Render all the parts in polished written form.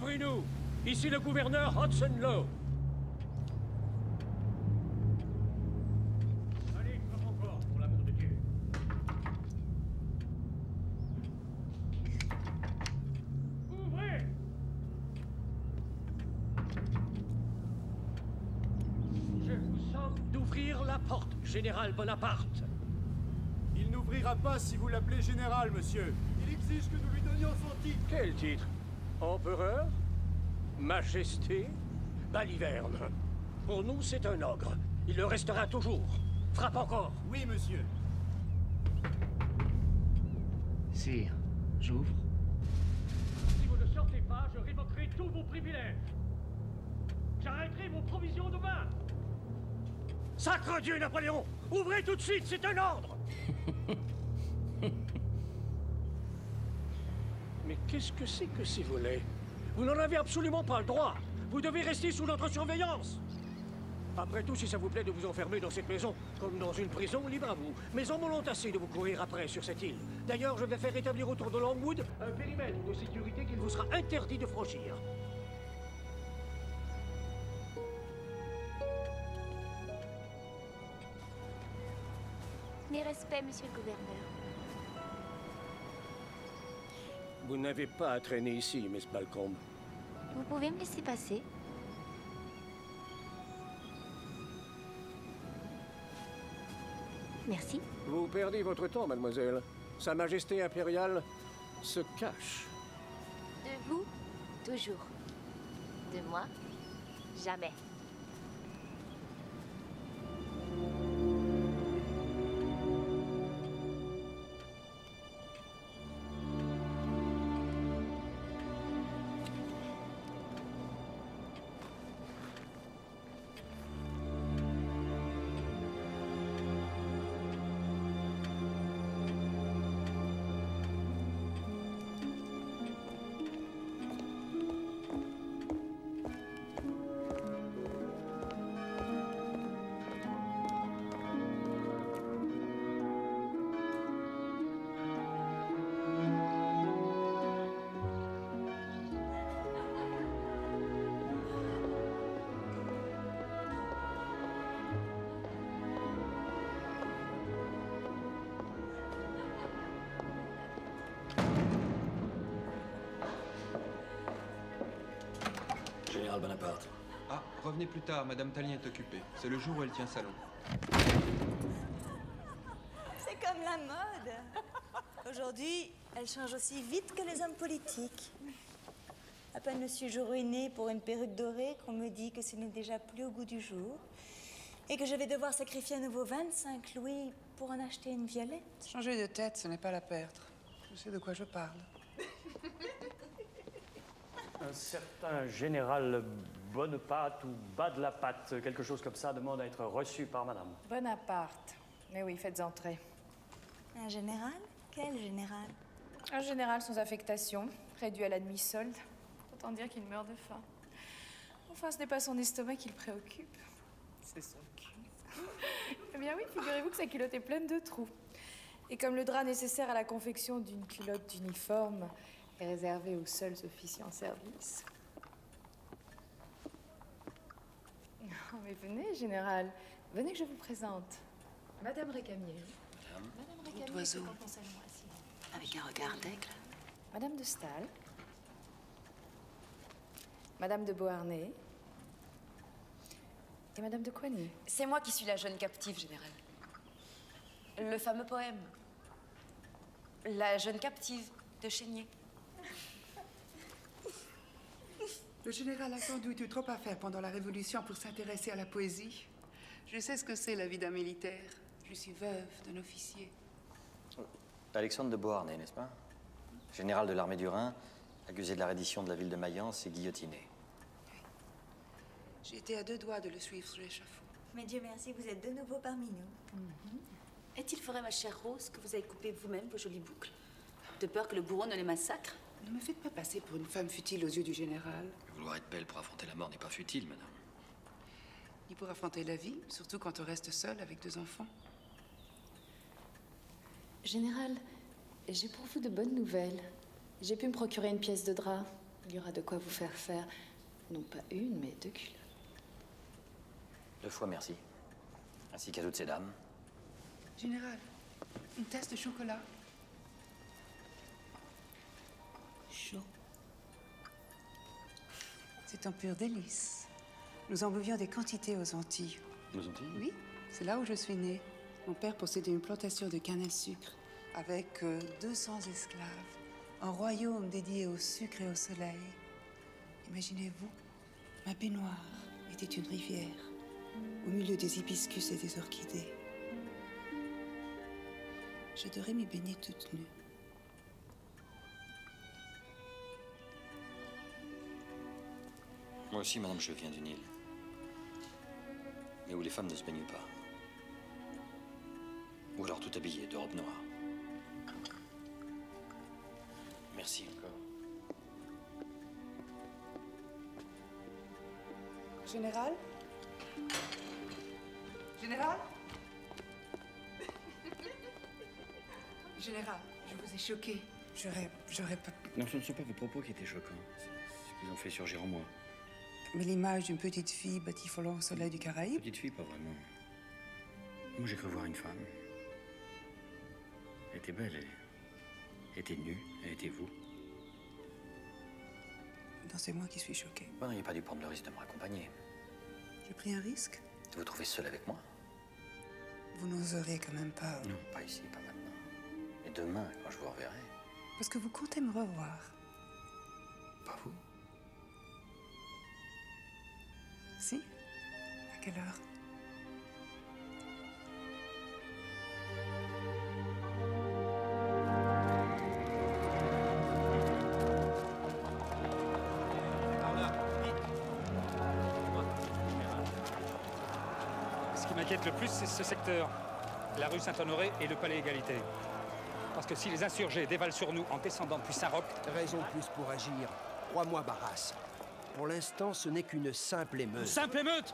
Ouvrez-nous! Ici le gouverneur Hudson Law. Allez, frappe encore, pour l'amour de Dieu. Ouvrez! Je vous somme d'ouvrir la porte, Général Bonaparte. Il n'ouvrira pas si vous l'appelez général, monsieur. Il exige que nous lui donnions son titre. Quel titre? Empereur? Majesté? Baliverne. Pour nous, c'est un ogre. Il le restera toujours. Frappe encore. Oui, monsieur. Sire, j'ouvre. Si vous ne sortez pas, je révoquerai tous vos privilèges. J'arrêterai vos provisions de vin. Sacre Dieu, Napoléon! Ouvrez tout de suite, c'est un ordre! Mais qu'est-ce que c'est que ces volets? Vous n'en avez absolument pas le droit. Vous devez rester sous notre surveillance. Après tout, si ça vous plaît de vous enfermer dans cette maison, comme dans une prison, libre à vous. Mais en m'ont assez de vous courir après sur cette île. D'ailleurs, je vais faire établir autour de Longwood un périmètre de sécurité qu'il vous sera interdit de franchir. Mes respects, monsieur le gouverneur. Vous n'avez pas à traîner ici, Miss Balcombe. Vous pouvez me laisser passer? Merci. Vous perdez votre temps, mademoiselle. Sa Majesté impériale se cache. De vous, toujours. De moi, jamais. Général Bonaparte. Ah, revenez plus tard, Madame Talien est occupée. C'est le jour où elle tient salon. C'est comme la mode. Aujourd'hui, elle change aussi vite que les hommes politiques. À peine me suis-je ruinée pour une perruque dorée qu'on me dit que ce n'est déjà plus au goût du jour et que je vais devoir sacrifier à nouveau 25 louis pour en acheter une violette. Changer de tête, ce n'est pas la perdre. Je sais de quoi je parle. Un certain général Bonaparte ou bas de la patte, quelque chose comme ça, demande à être reçu par madame. Bonaparte. Mais oui, faites entrer. Un général? Quel général? Un général sans affectation, réduit à la demi-solde. Autant dire qu'il meurt de faim. Enfin, ce n'est pas son estomac qui le préoccupe. C'est son cul. Eh bien oui, figurez-vous que sa culotte est pleine de trous. Et comme le drap nécessaire à la confection d'une culotte d'uniforme est réservé aux seuls officiers en service. Oh, mais venez, général. Venez que je vous présente. Madame Récamier. Madame Récamier, d'oiseau. c'est en salon, asseyez-vous. Avec un regard d'aigle. Madame de Staël. Madame de Beauharnais. Et Madame de Coigny. C'est moi qui suis la jeune captive, général. Le fameux poème. La jeune captive de Chénier. Le général a sans doute eu trop à faire pendant la Révolution pour s'intéresser à la poésie. Je sais ce que c'est la vie d'un militaire. Je suis veuve d'un officier. Alexandre de Beauharnais, n'est-ce pas? Général de l'armée du Rhin, accusé de la reddition de la ville de Mayence et guillotiné. J'ai été à deux doigts de le suivre sur l'échafaud. Mais Dieu merci, vous êtes de nouveau parmi nous. Est-il vrai, ma chère Rose, que vous avez coupé vous-même vos jolies boucles, de peur que le bourreau ne les massacre? Ne me faites pas passer pour une femme futile aux yeux du général. Vouloir être belle pour affronter la mort n'est pas futile, madame. Ni pour affronter la vie, surtout quand on reste seul avec deux enfants. Général, j'ai pour vous de bonnes nouvelles. J'ai pu me procurer une pièce de drap. Il y aura de quoi vous faire non pas une, mais 2 culottes. 2 fois merci. Ainsi qu'à toutes ces dames. Général, une tasse de chocolat. Chaud. C'est un pur délice. Nous en buvions des quantités aux Antilles. Aux Antilles? Oui, c'est là où je suis née. Mon père possédait une plantation de canne à sucre avec 200 esclaves. Un royaume dédié au sucre et au soleil. Imaginez-vous, ma baignoire était une rivière au milieu des hibiscus et des orchidées. J'adorais m'y baigner toute nue. Moi aussi, madame, je viens d'une île. Mais où les femmes ne se baignent pas. Ou alors tout habillées de robe noire. Merci encore. Général? Général? Général, je vous ai choqué. J'aurais pas... Non, ce ne sont pas vos propos qui étaient choquants. C'est ce qu'ils ont fait surgir en moi. Mais l'image d'une petite fille batifolant au soleil du Caraïbe? Petite fille, pas vraiment. Moi, j'ai cru voir une femme. Elle était belle, elle était nue, elle était vous. Non, c'est moi qui suis choquée. Vous n'auriez pas dû prendre le risque de me raccompagner. J'ai pris un risque? De vous trouver seul avec moi. Vous n'oserez quand même pas... Non, pas ici, pas maintenant. Mais demain, quand je vous reverrai. Parce que vous comptez me revoir. Pas vous. Si? À quelle heure? Ce qui m'inquiète le plus, c'est ce secteur. La rue Saint-Honoré et le palais Égalité. Parce que si les insurgés dévalent sur nous en descendant depuis Saint-Roch... Raison de plus pour agir. Crois-moi, Barras. Pour l'instant, ce n'est qu'une simple émeute. Simple émeute!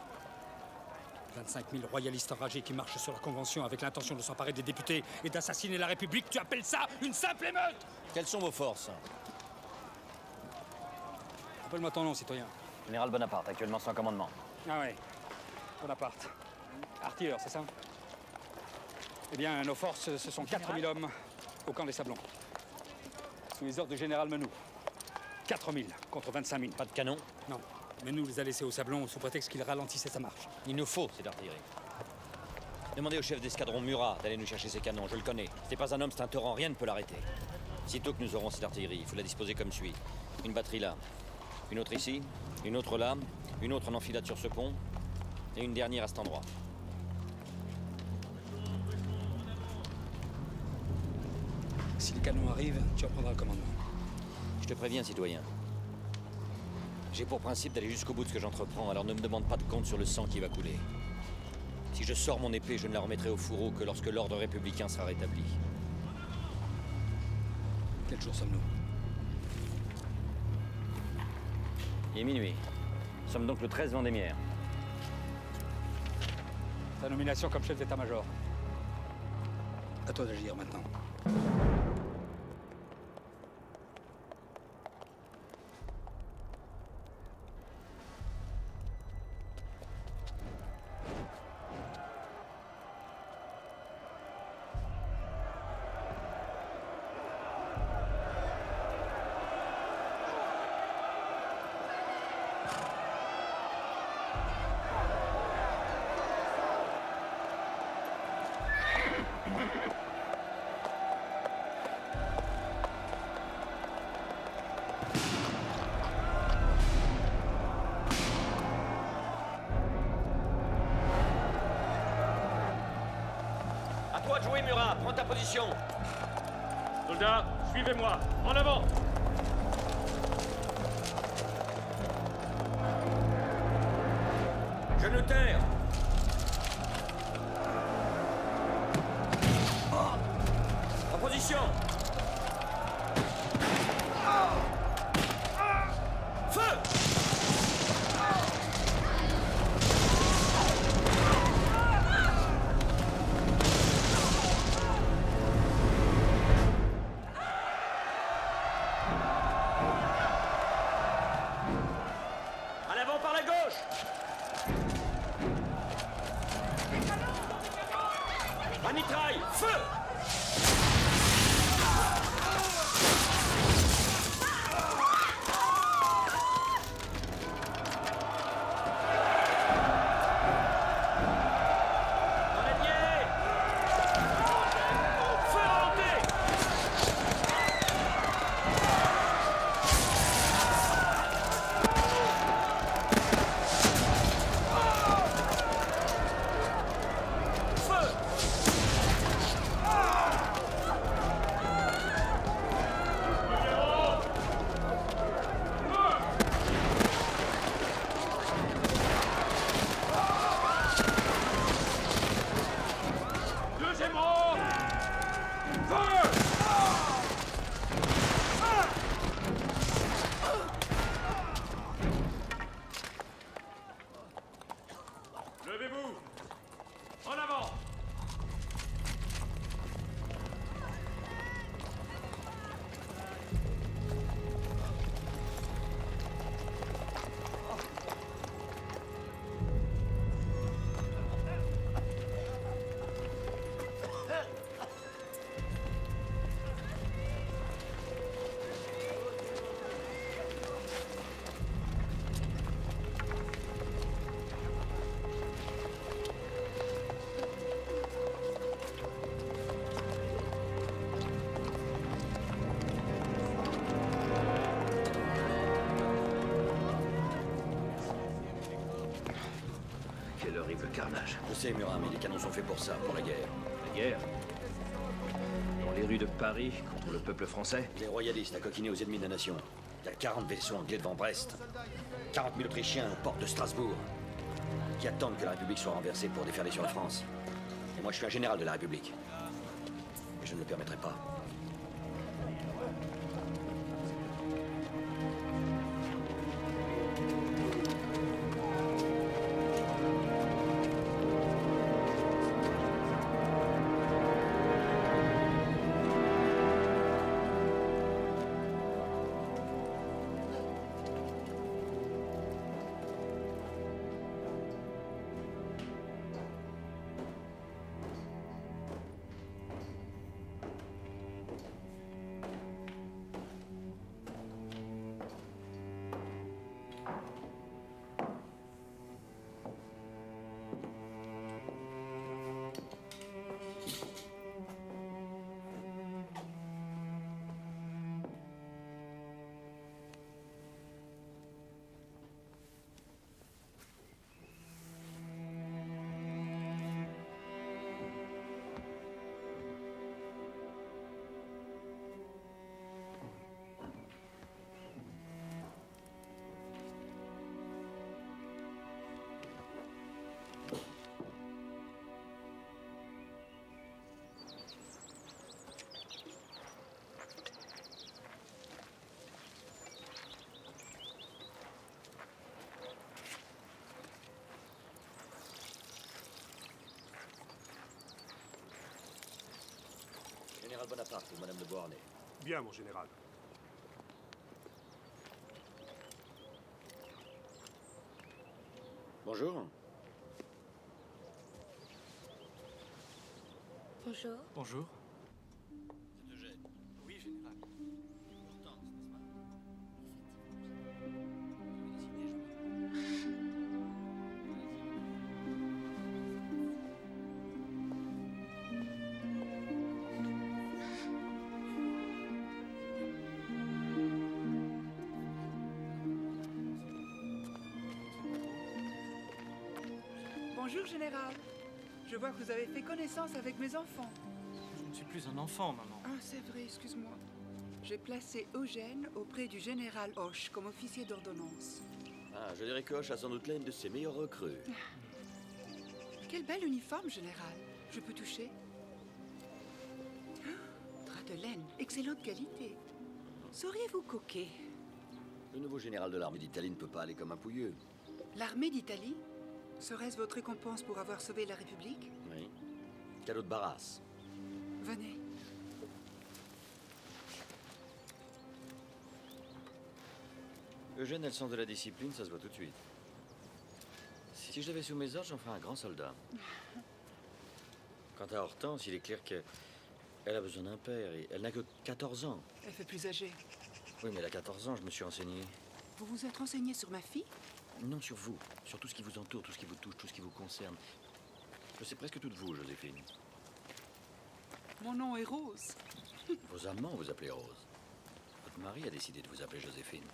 25 000 royalistes enragés qui marchent sur la Convention avec l'intention de s'emparer des députés et d'assassiner la République. Tu appelles ça une simple émeute? Quelles sont vos forces? Appelle-moi ton nom, citoyen. Général Bonaparte, actuellement sans commandement. Ah ouais, Bonaparte. Artilleur, c'est ça? Eh bien, nos forces, ce sont 4 000 hommes au camp des Sablons. Sous les ordres du général Menou. 4 000 contre 25 000. Pas de canon? Non. Menou les a laissés au Sablon sous prétexte qu'il ralentissait sa marche. Il nous faut cette artillerie. Demandez au chef d'escadron Murat d'aller nous chercher ces canons, je le connais. C'est pas un homme, c'est un torrent, rien ne peut l'arrêter. Sitôt que nous aurons cette artillerie, il faut la disposer comme suit. Une batterie là, une autre ici, une autre là, une autre en enfilade sur ce pont, et une dernière à cet endroit. Si les canons arrivent, tu reprendras le commandement. Je te préviens, citoyen. J'ai pour principe d'aller jusqu'au bout de ce que j'entreprends, alors ne me demande pas de compte sur le sang qui va couler. Si je sors mon épée, je ne la remettrai au fourreau que lorsque l'ordre républicain sera rétabli. Quel jour sommes-nous? Il est minuit. Nous sommes donc le 13 Vendémiaire. Ta nomination comme chef d'état-major. À toi d'agir maintenant. À toi de jouer, Murat. Prends ta position. Soldats, suivez-moi. En avant! Genou terre. En position. Feu! sais, Murat, mais les canons sont faits pour ça, pour la guerre. La guerre? Dans les rues de Paris, contre le peuple français? Les royalistes à coquiner aux ennemis de la nation. Il y a 40 vaisseaux anglais devant Brest. 40 000 Autrichiens aux portes de Strasbourg. Qui attendent que la République soit renversée pour déferler sur la France. Et moi, je suis un général de la République. Et je ne le permettrai pas. Général Bonaparte ou Madame de Beauharnais. Bien, mon général. Bonjour. Bonjour. Bonjour. C'est Eugène. Oui, général. Hortense, n'est-ce pas? Bonjour, Général. Je vois que vous avez fait connaissance avec mes enfants. Je ne suis plus un enfant, maman. Ah, c'est vrai, excuse-moi. J'ai placé Eugène auprès du général Hoche comme officier d'ordonnance. Ah, je dirais que Hoche a sans doute là une de ses meilleures recrues. Quel bel uniforme, Général. Je peux toucher? Drap de laine, excellente qualité. Sauriez-vous coquer? Le nouveau général de l'armée d'Italie ne peut pas aller comme un pouilleux. L'armée d'Italie? Serait-ce votre récompense pour avoir sauvé la République? Oui. Cadeau de Barras. Venez. Eugène a le sens de la discipline, ça se voit tout de suite. Si je l'avais sous mes ordres, j'en ferais un grand soldat. Quant à Hortense, il est clair qu'elle a besoin d'un père et elle n'a que 14 ans. Elle fait plus âgée. Oui, mais elle a 14 ans, je me suis renseigné. Vous vous êtes renseigné sur ma fille? Non, sur vous. Sur tout ce qui vous entoure, tout ce qui vous touche, tout ce qui vous concerne. Je sais presque tout de vous, Joséphine. Mon nom est Rose. Vos amants vous appelez Rose. Votre mari a décidé de vous appeler Joséphine.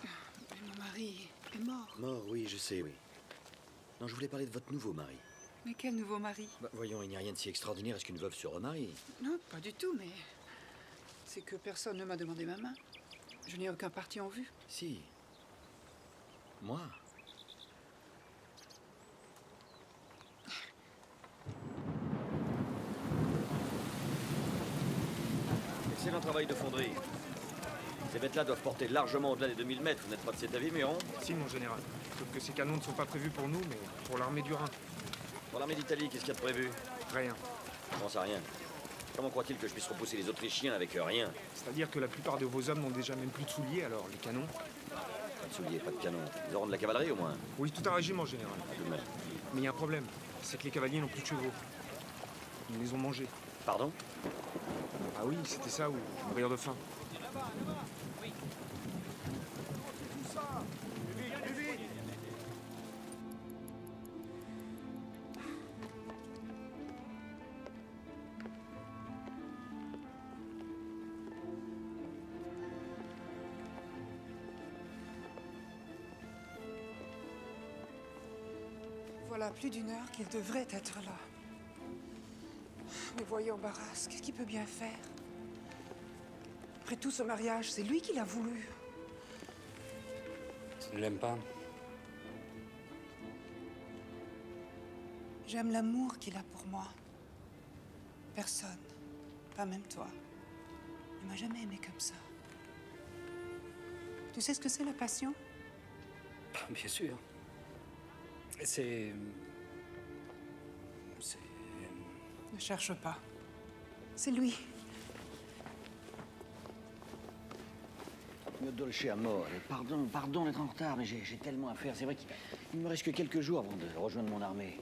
Mais mon mari est mort. Mort, oui, je sais, oui. Non, je voulais parler de votre nouveau mari. Mais quel nouveau mari? Bah, voyons, il n'y a rien de si extraordinaire à ce qu'une veuve se remarie. Non, pas du tout, mais... c'est que personne ne m'a demandé ma main. Je n'ai aucun parti en vue. Si. Moi? Excellent travail de fonderie. Ces bêtes-là doivent porter largement au-delà des 2000 mètres. Vous n'êtes pas de cet avis, Muron? Si, mon général. Sauf que ces canons ne sont pas prévus pour nous, mais pour l'armée du Rhin. Pour l'armée d'Italie, qu'est-ce qu'il y a de prévu? Rien. Comment ça, rien? Comment croit-il que je puisse repousser les Autrichiens avec rien? C'est-à-dire que la plupart de vos hommes n'ont déjà même plus de souliers, alors les canons... Pas de souliers, pas de canon. Ils auront de la cavalerie, au moins. Oui, tout un régiment, général. Tout de même. Mais il y a un problème. C'est que les cavaliers n'ont plus de chevaux. Ils les ont mangés. Pardon? Ah oui, c'était ça, ou mourir de faim. Voilà plus d'une heure qu'il devrait être là. Mais voyons, Barras, qu'est-ce qu'il peut bien faire? Après tout ce mariage, c'est lui qui l'a voulu. Tu ne l'aimes pas? J'aime l'amour qu'il a pour moi. Personne, pas même toi, ne m'a jamais aimé comme ça. Tu sais ce que c'est la passion? Bien sûr. C'est... Ne cherche pas. C'est lui. Mio dolce amore, pardon d'être en retard, mais j'ai tellement à faire. C'est vrai qu'il ne me reste que quelques jours avant de rejoindre mon armée.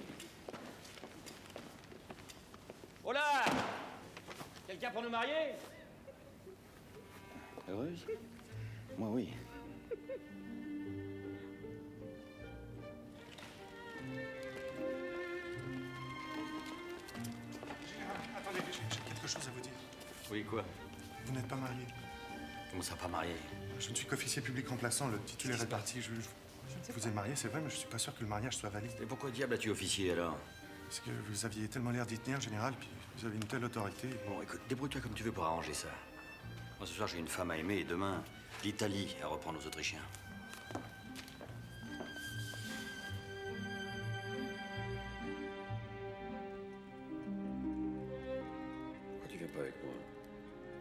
Oh là! Quelqu'un pour nous marier? Heureuse? Moi, oui. Attendez, j'ai quelque chose à vous dire. Oui, quoi? Vous n'êtes pas marié. Comment ça, pas marié? Je ne suis qu'officier public remplaçant, le titulaire est parti. Je vous ai marié, c'est vrai, mais je suis pas sûr que le mariage soit valide. Et pourquoi diable as-tu officier, alors? Parce que vous aviez tellement l'air d'y tenir, général, puis vous avez une telle autorité. Bon, écoute, débrouille-toi comme tu veux pour arranger ça. Moi, ce soir, j'ai une femme à aimer, et demain, l'Italie à reprendre aux Autrichiens. Pourquoi tu viens pas avec moi?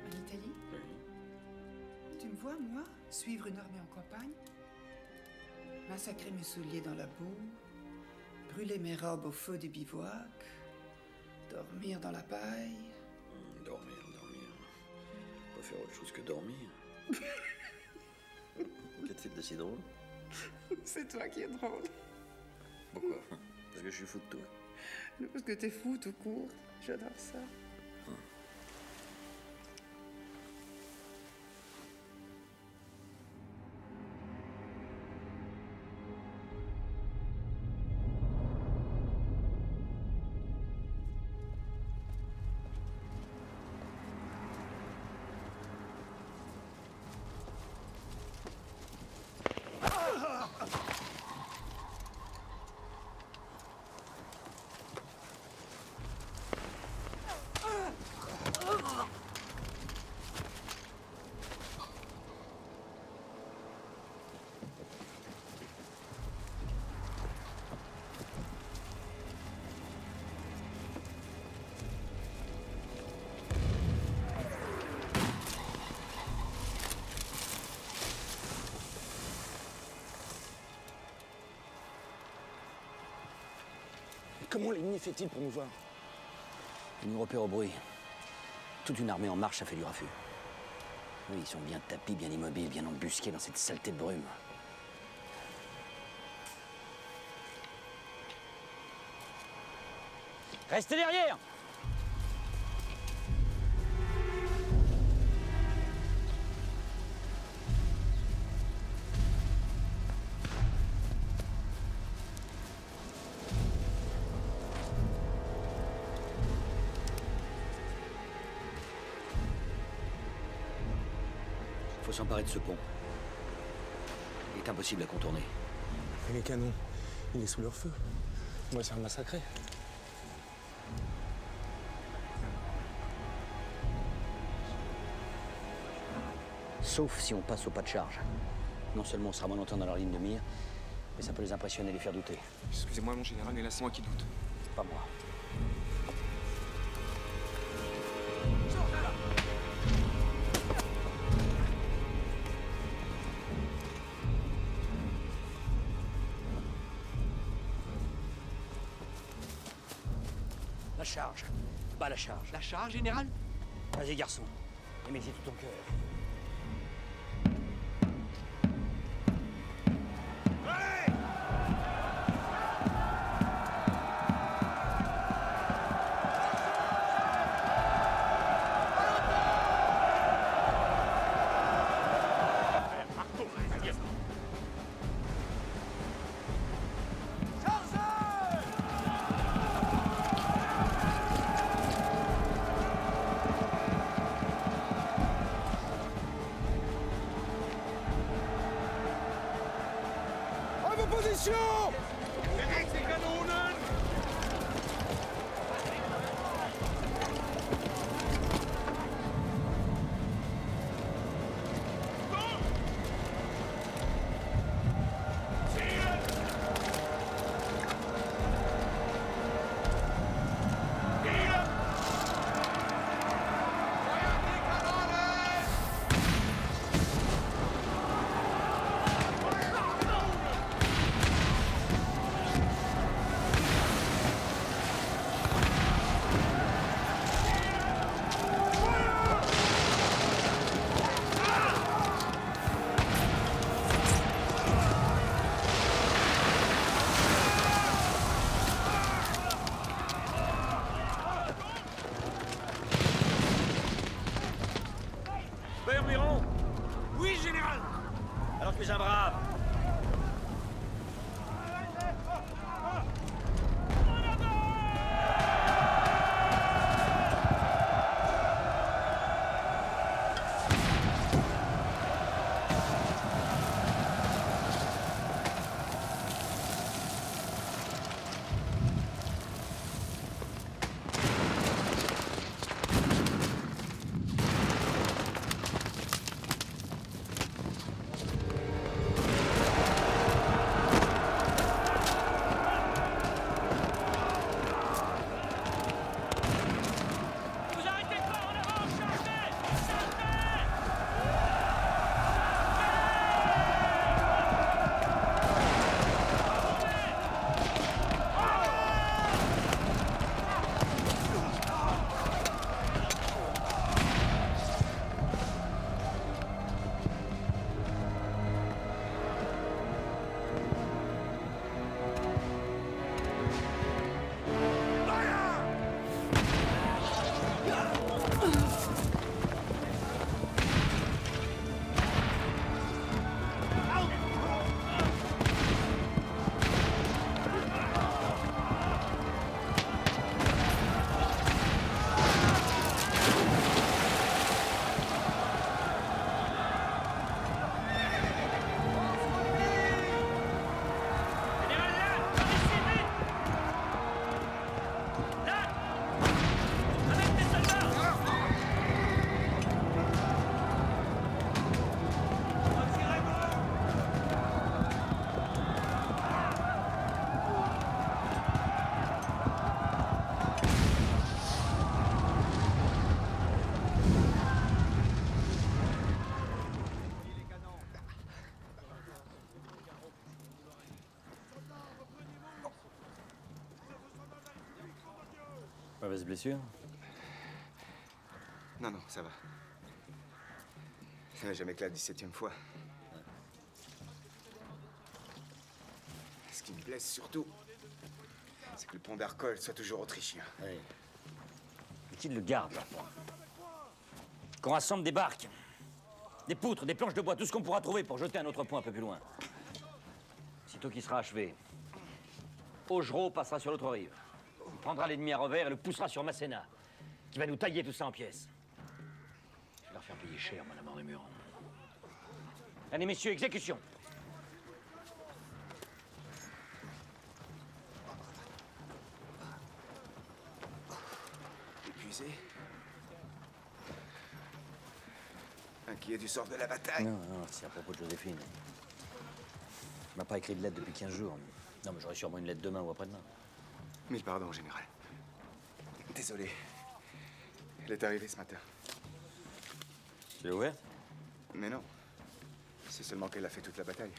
En Italie? Oui. Tu me vois, moi, suivre une armée en campagne? Massacrer mes souliers dans la boue? Brûler mes robes au feu du bivouac? Dormir dans la paille? Dormir. Pas faire autre chose que dormir. Qu'est-ce que c'est de si drôle? C'est toi qui es drôle. Pourquoi? Parce que je suis fou de toi. Parce que t'es fou tout court. J'adore ça. Comment l'ennemi fait-il pour nous voir? Il nous repère au bruit. Toute une armée en marche, ça fait du raffut. Oui, ils sont bien tapis, bien immobiles, bien embusqués dans cette saleté de brume. Restez derrière! Faut s'emparer de ce pont. Il est impossible à contourner. Et les canons, il est sous leur feu. On va se faire massacrer. Sauf si on passe au pas de charge. Non seulement on sera moins longtemps dans leur ligne de mire, mais ça peut les impressionner et les faire douter. Excusez-moi, mon général, mais là, c'est moi qui doute. Pas moi. La charge. Pas la charge. La charge, général? Vas-y, garçon. Et mets-y tout ton cœur. Position! Ces canons, suis un brave. Mauvaise blessure? Non, non, ça va. Ça n'a jamais que la 17e fois. Ce qui me blesse surtout, c'est que le pont d'Arcole soit toujours autrichien. Oui. Et qu'il le garde, là. Qu'on rassemble des barques, des poutres, des planches de bois, tout ce qu'on pourra trouver pour jeter un autre pont un peu plus loin. Sitôt qu'il sera achevé, Augereau passera sur l'autre rive. Il prendra l'ennemi à revers et le poussera sur Masséna, qui va nous tailler tout ça en pièces. Je vais leur faire payer cher, mon amour de Muran. Allez, messieurs, exécution! Épuisé? Inquiet du sort de la bataille? Non, non, c'est à propos de Joséphine. Elle m'a pas écrit de lettre depuis 15 jours. Non, mais j'aurai sûrement une lettre demain ou après-demain. Mille pardons, général. Désolé. Elle est arrivée ce matin. Tu l'as ouvert? Mais non. C'est seulement qu'elle a fait toute la bataille.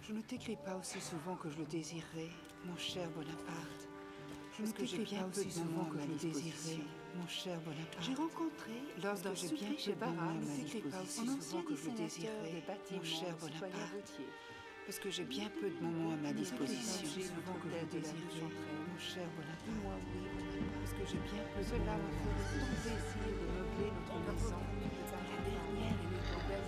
Je ne t'écris pas aussi souvent que je le désirais, mon cher Bonaparte. Je ne t'écris pas aussi souvent que je le désirais, mon cher Bonaparte. J'ai rencontré, lorsque j'ai bien peu de moments à ma disposition, souvent que je le désirais, mon cher Bonaparte. Parce que j'ai bien peu de moments à ma disposition, souvent que je le désirais, mon cher Bonaparte. Parce que j'ai bien peu de moments à ma disposition, de meubler notre maison, la dernière et le plus belle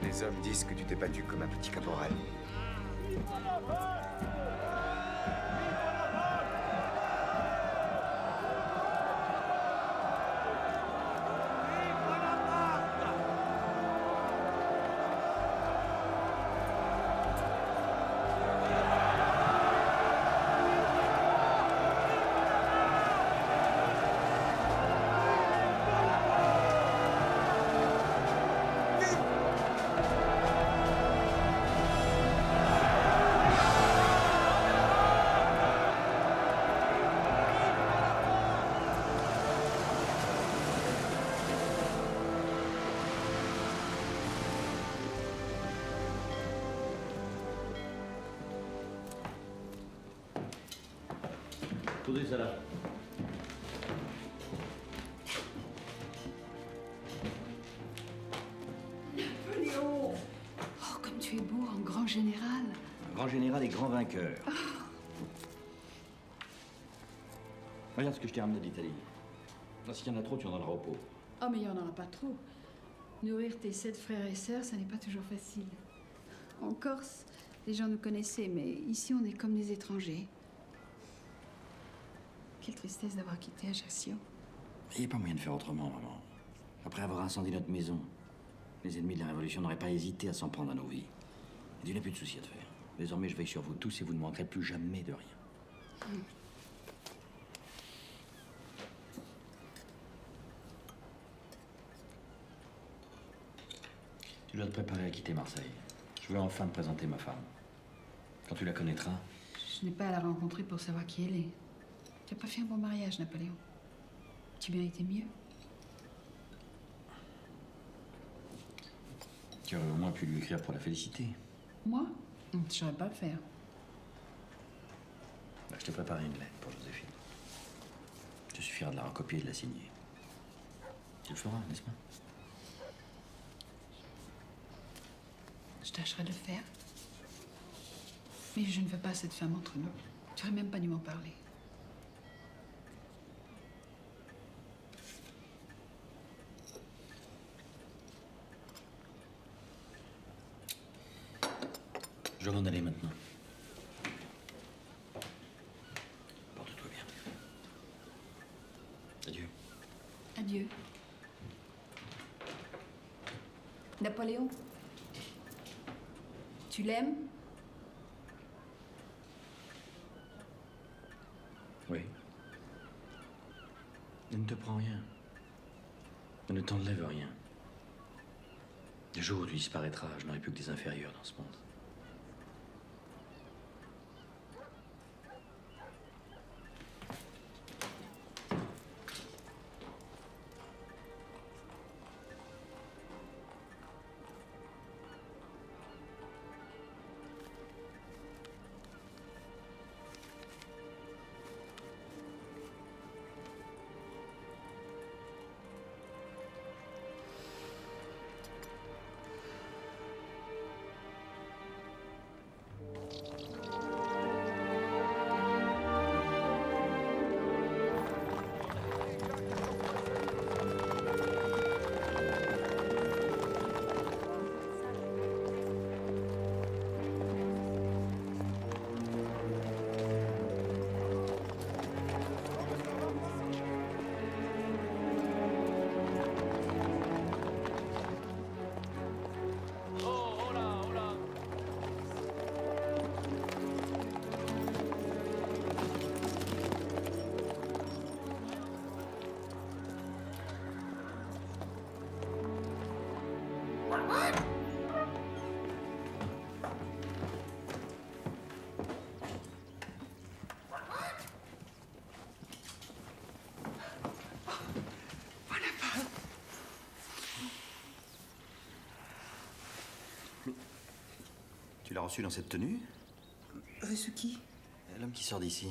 Les hommes disent que tu t'es battu comme un petit caporal. Tout ça là. grand général et grand vainqueur. Regarde ce que je t'ai ramené d'Italie. S'il y en a trop, tu en donneras au pot. Oh, mais il n'y en aura pas trop. Nourrir tes 7 frères et sœurs, ça n'est pas toujours facile. En Corse, les gens nous connaissaient, mais ici, on est comme des étrangers. Quelle tristesse d'avoir quitté Ajaccio. Il n'y a pas moyen de faire autrement, maman. Après avoir incendié notre maison, les ennemis de la Révolution n'auraient pas hésité à s'en prendre à nos vies. Et tu n'as plus de soucis à te faire. Désormais, je veille sur vous tous et vous ne manquerez plus jamais de rien. Tu dois te préparer à quitter Marseille. Je veux enfin te présenter ma femme. Quand tu la connaîtras... Je n'ai pas à la rencontrer pour savoir qui elle est. Tu n'as pas fait un bon mariage, Napoléon. Tu méritais mieux. Tu aurais au moins pu lui écrire pour la féliciter. Moi? Je ne saurais pas le faire. Bah, je t'ai préparé une lettre pour Joséphine. Il te suffira de la recopier et de la signer. Tu le feras, n'est-ce pas? Je tâcherai de le faire. Mais je ne veux pas cette femme entre nous. Tu n'aurais même pas dû m'en parler. Je dois m'en aller maintenant. Porte-toi bien. Adieu. Adieu. Napoléon, tu l'aimes? Oui. Elle ne te prend rien. Elle ne t'enlève rien. Le jour où tu disparaîtras, je n'aurai plus que des inférieurs dans ce monde. Tu l'as reçu dans cette tenue? Reçu qui? L'homme qui sort d'ici.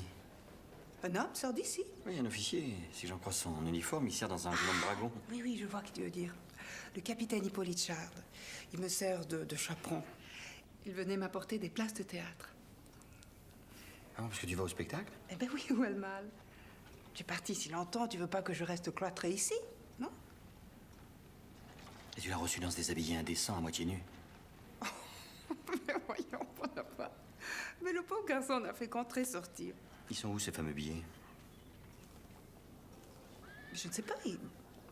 Un homme sort d'ici? Oui, un officier. Si j'en crois son uniforme, il sert dans un gendarme dragon. Oui, oui, je vois ce que tu veux dire. Le capitaine Hippolyte Charles. Il me sert de chaperon. Il venait m'apporter des places de théâtre. Ah, parce que tu vas au spectacle? Eh ben oui, où est le mal? Tu es parti si longtemps, tu veux pas que je reste cloîtrée ici, non? Et tu l'as reçu dans ce déshabillé indécent, à moitié nu? Mais voyons, pas. Mais le pauvre garçon n'a fait qu'entrer sortir. Ils sont où, ces fameux billets? Je ne sais pas.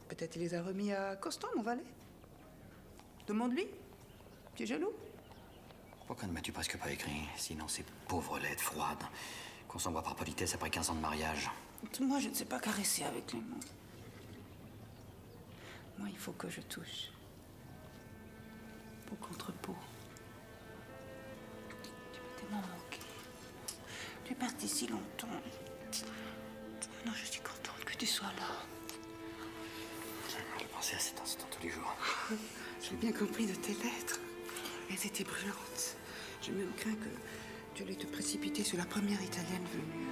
Peut-être il les a remis à Constant, mon valet. Demande-lui. Tu es jaloux? Pourquoi ne m'as-tu presque pas écrit? Sinon, ces pauvres lettres froides qu'on s'envoie par politesse après 15 ans de mariage. Moi, je ne sais pas caresser avec les mots. Moi, il faut que je touche. Peau contre peau. Tu m'as tellement manqué. Tu es parti si longtemps. Non, je suis contente que tu sois là. Je pensais à cet instant tous les jours. J'ai bien compris de tes lettres. Elles étaient brûlantes. J'ai même craint que tu allais te précipiter sur la première Italienne venue.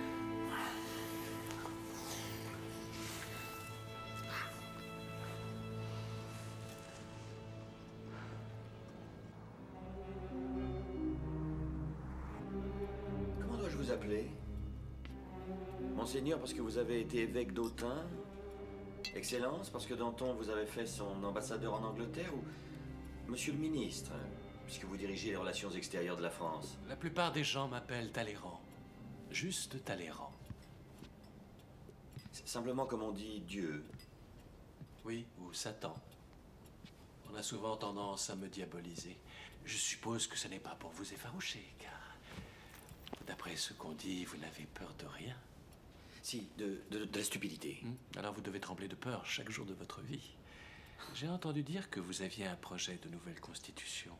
appelez? Monseigneur, parce que vous avez été évêque d'Autun? Excellence, parce que Danton vous avez fait son ambassadeur en Angleterre? Ou Monsieur le ministre, puisque vous dirigez les relations extérieures de la France? La plupart des gens m'appellent Talleyrand. Juste Talleyrand. C'est simplement comme on dit Dieu. Oui, ou Satan. On a souvent tendance à me diaboliser. Je suppose que ce n'est pas pour vous effaroucher, car d'après ce qu'on dit, vous n'avez peur de rien. Si, de la stupidité. Alors vous devez trembler de peur chaque jour de votre vie. J'ai entendu dire que vous aviez un projet de nouvelle constitution.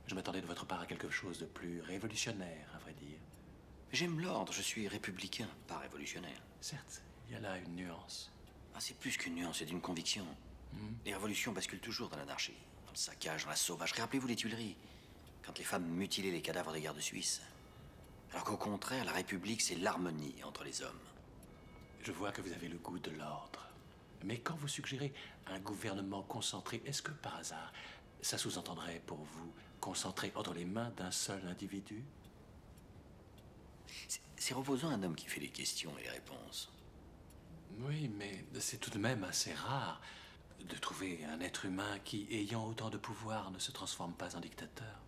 Je m'attendais de votre part à quelque chose de plus révolutionnaire, à vrai dire. J'aime l'ordre, je suis républicain, pas révolutionnaire. Certes, il y a là une nuance. Ah, c'est plus qu'une nuance, c'est une conviction. Les révolutions basculent toujours dans l'anarchie, dans le saccage, dans la sauvagerie. Rappelez-vous les Tuileries, quand les femmes mutilaient les cadavres des gardes suisses. Alors qu'au contraire, la République, c'est l'harmonie entre les hommes. Je vois que vous avez le goût de l'ordre. Mais quand vous suggérez un gouvernement concentré, est-ce que par hasard, ça sous-entendrait pour vous concentré entre les mains d'un seul individu? C'est reposant un homme qui fait les questions et les réponses. Oui, mais c'est tout de même assez rare de trouver un être humain qui, ayant autant de pouvoir, ne se transforme pas en dictateur.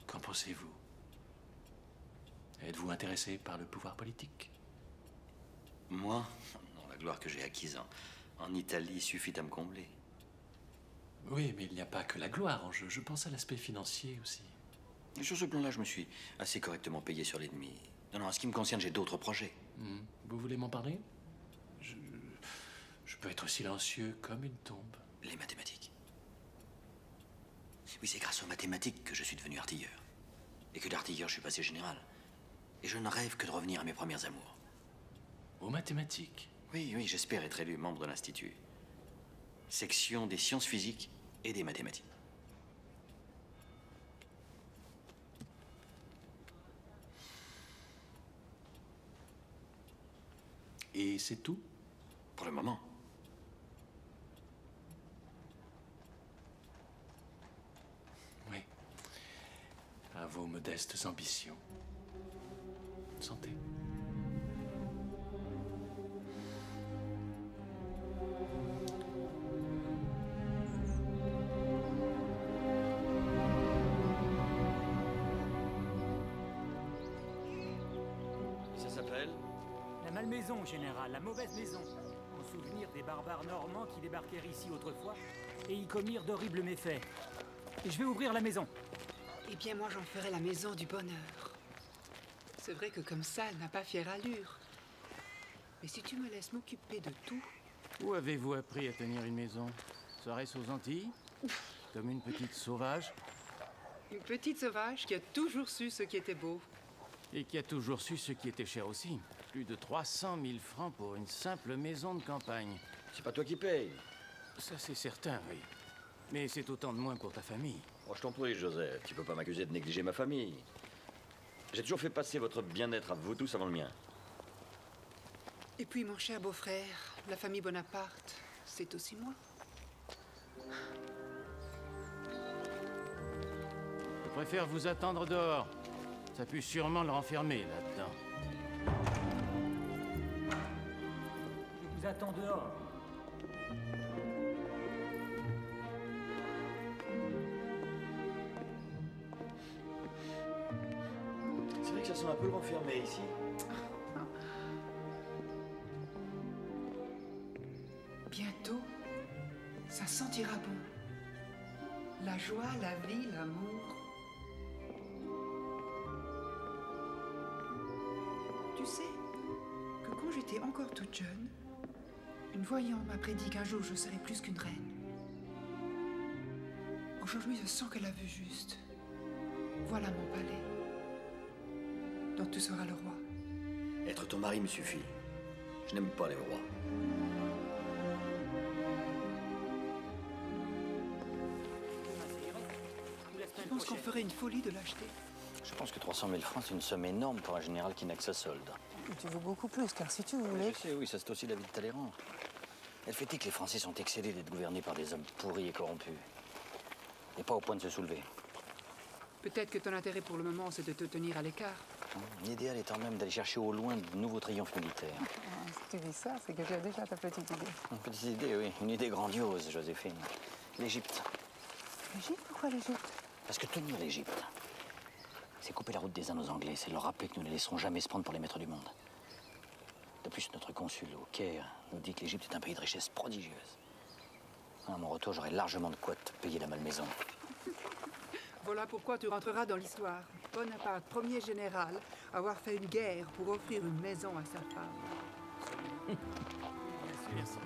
Qu'en pensez-vous? Êtes-vous intéressé par le pouvoir politique? Moi? Non, la gloire que j'ai acquise en Italie suffit à me combler. Oui, mais il n'y a pas que la gloire en jeu. Je pense à l'aspect financier aussi. Sur ce plan-là, je me suis assez correctement payé sur l'ennemi. Non, en ce qui me concerne, j'ai d'autres projets. Vous voulez m'en parler? Je peux être silencieux comme une tombe. Les mathématiques. Oui, c'est grâce aux mathématiques que je suis devenu artilleur. Et que d'artilleur, je suis passé général. Et je ne rêve que de revenir à mes premiers amours. Aux mathématiques? Oui, j'espère être élu membre de l'Institut. Section des sciences physiques et des mathématiques. Et c'est tout? Pour le moment. Oui. À vos modestes ambitions. Santé. Ça s'appelle? La malmaison, général, la mauvaise maison. En souvenir des barbares normands qui débarquèrent ici autrefois et y commirent d'horribles méfaits. Et je vais ouvrir la maison. Eh bien, moi, j'en ferai la maison du bonheur. C'est vrai que comme ça, elle n'a pas fière allure. Mais si tu me laisses m'occuper de tout... Où avez-vous appris à tenir une maison? Serait-ce aux Antilles? Comme une petite sauvage? Une petite sauvage qui a toujours su ce qui était beau. Et qui a toujours su ce qui était cher aussi. Plus de 300 000 francs pour une simple maison de campagne. C'est pas toi qui payes. Ça, c'est certain, oui. Mais c'est autant de moins pour ta famille. Oh, je t'en prie, Joseph. Tu peux pas m'accuser de négliger ma famille. J'ai toujours fait passer votre bien-être à vous tous avant le mien. Et puis, mon cher beau-frère, la famille Bonaparte, c'est aussi moi. Je préfère vous attendre dehors. Ça pue sûrement le renfermer, là-dedans. Je vous attends dehors. C'est vrai que ça sent un peu le renfermé ici. Bientôt, ça sentira bon. La joie, la vie, l'amour. Tu sais que quand j'étais encore toute jeune, une voyante m'a prédit qu'un jour je serais plus qu'une reine. Aujourd'hui, je sens qu'elle a vu juste. Voilà mon palais, dont tu seras le roi. Être ton mari me suffit. Je n'aime pas les rois. Je pense qu'on ferait une folie de l'acheter. Je pense que 300 000 francs, c'est une somme énorme pour un général qui n'a que sa solde. Tu veux beaucoup plus, car si tu voulais... Je sais, oui, ça c'est aussi la vie de Talleyrand. Elle fait que les Français sont excédés d'être gouvernés par des hommes pourris et corrompus. Et pas au point de se soulever. Peut-être que ton intérêt pour le moment, c'est de te tenir à l'écart. L'idéal étant même d'aller chercher au loin de nouveaux triomphes militaires. Si tu dis ça, c'est que tu as déjà ta petite idée. Une petite idée, oui. Une idée grandiose, Joséphine. L'Égypte. L'Égypte? Pourquoi l'Égypte? Parce que tenir l'Égypte, c'est couper la route des uns aux Anglais. C'est leur rappeler que nous ne les laisserons jamais se prendre pour les maîtres du monde. De plus, notre consul au Caire nous dit que l'Égypte est un pays de richesse prodigieuse. À mon retour, j'aurai largement de quoi te payer la malmaison. Voilà pourquoi tu rentreras dans l'histoire. Bonaparte, premier général, avoir fait une guerre pour offrir une maison à sa femme. Merci.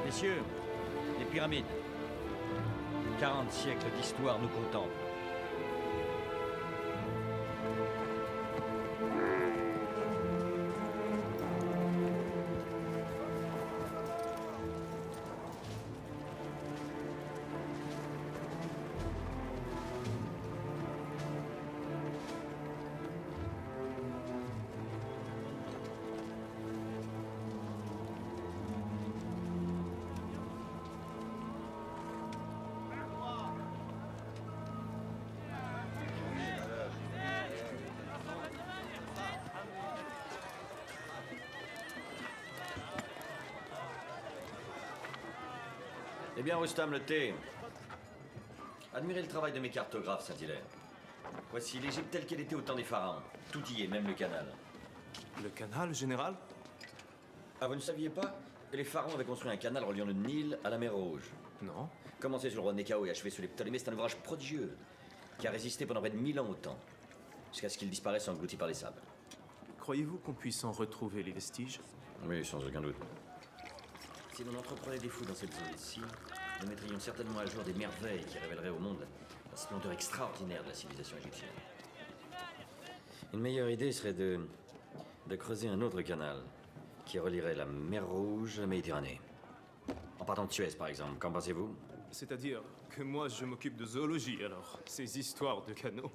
Messieurs, les pyramides. 40 siècles d'histoire nous contemplent. Eh bien, Rustam, le thé. Admirez le travail de mes cartographes, Saint-Hilaire. Voici l'Égypte telle qu'elle était au temps des pharaons. Tout y est, même le canal. Le canal, général? Ah, vous ne saviez pas? Les pharaons avaient construit un canal reliant le Nil à la mer Rouge. Non. Commencé sur le roi Néchao et achevé sur les Ptolémées, c'est un ouvrage prodigieux qui a résisté pendant près de 1000 ans au temps, jusqu'à ce qu'il disparaisse englouti par les sables. Croyez-vous qu'on puisse en retrouver les vestiges? Oui, sans aucun doute. Si l'on entreprenait des fouilles dans cette zone-ci, nous mettrions certainement à jour des merveilles qui révéleraient au monde la splendeur extraordinaire de la civilisation égyptienne. Une meilleure idée serait de creuser un autre canal qui relierait la mer Rouge à la Méditerranée. En partant de Suez, par exemple. Qu'en pensez-vous? C'est-à-dire que moi, je m'occupe de zoologie, alors. Ces histoires de canaux.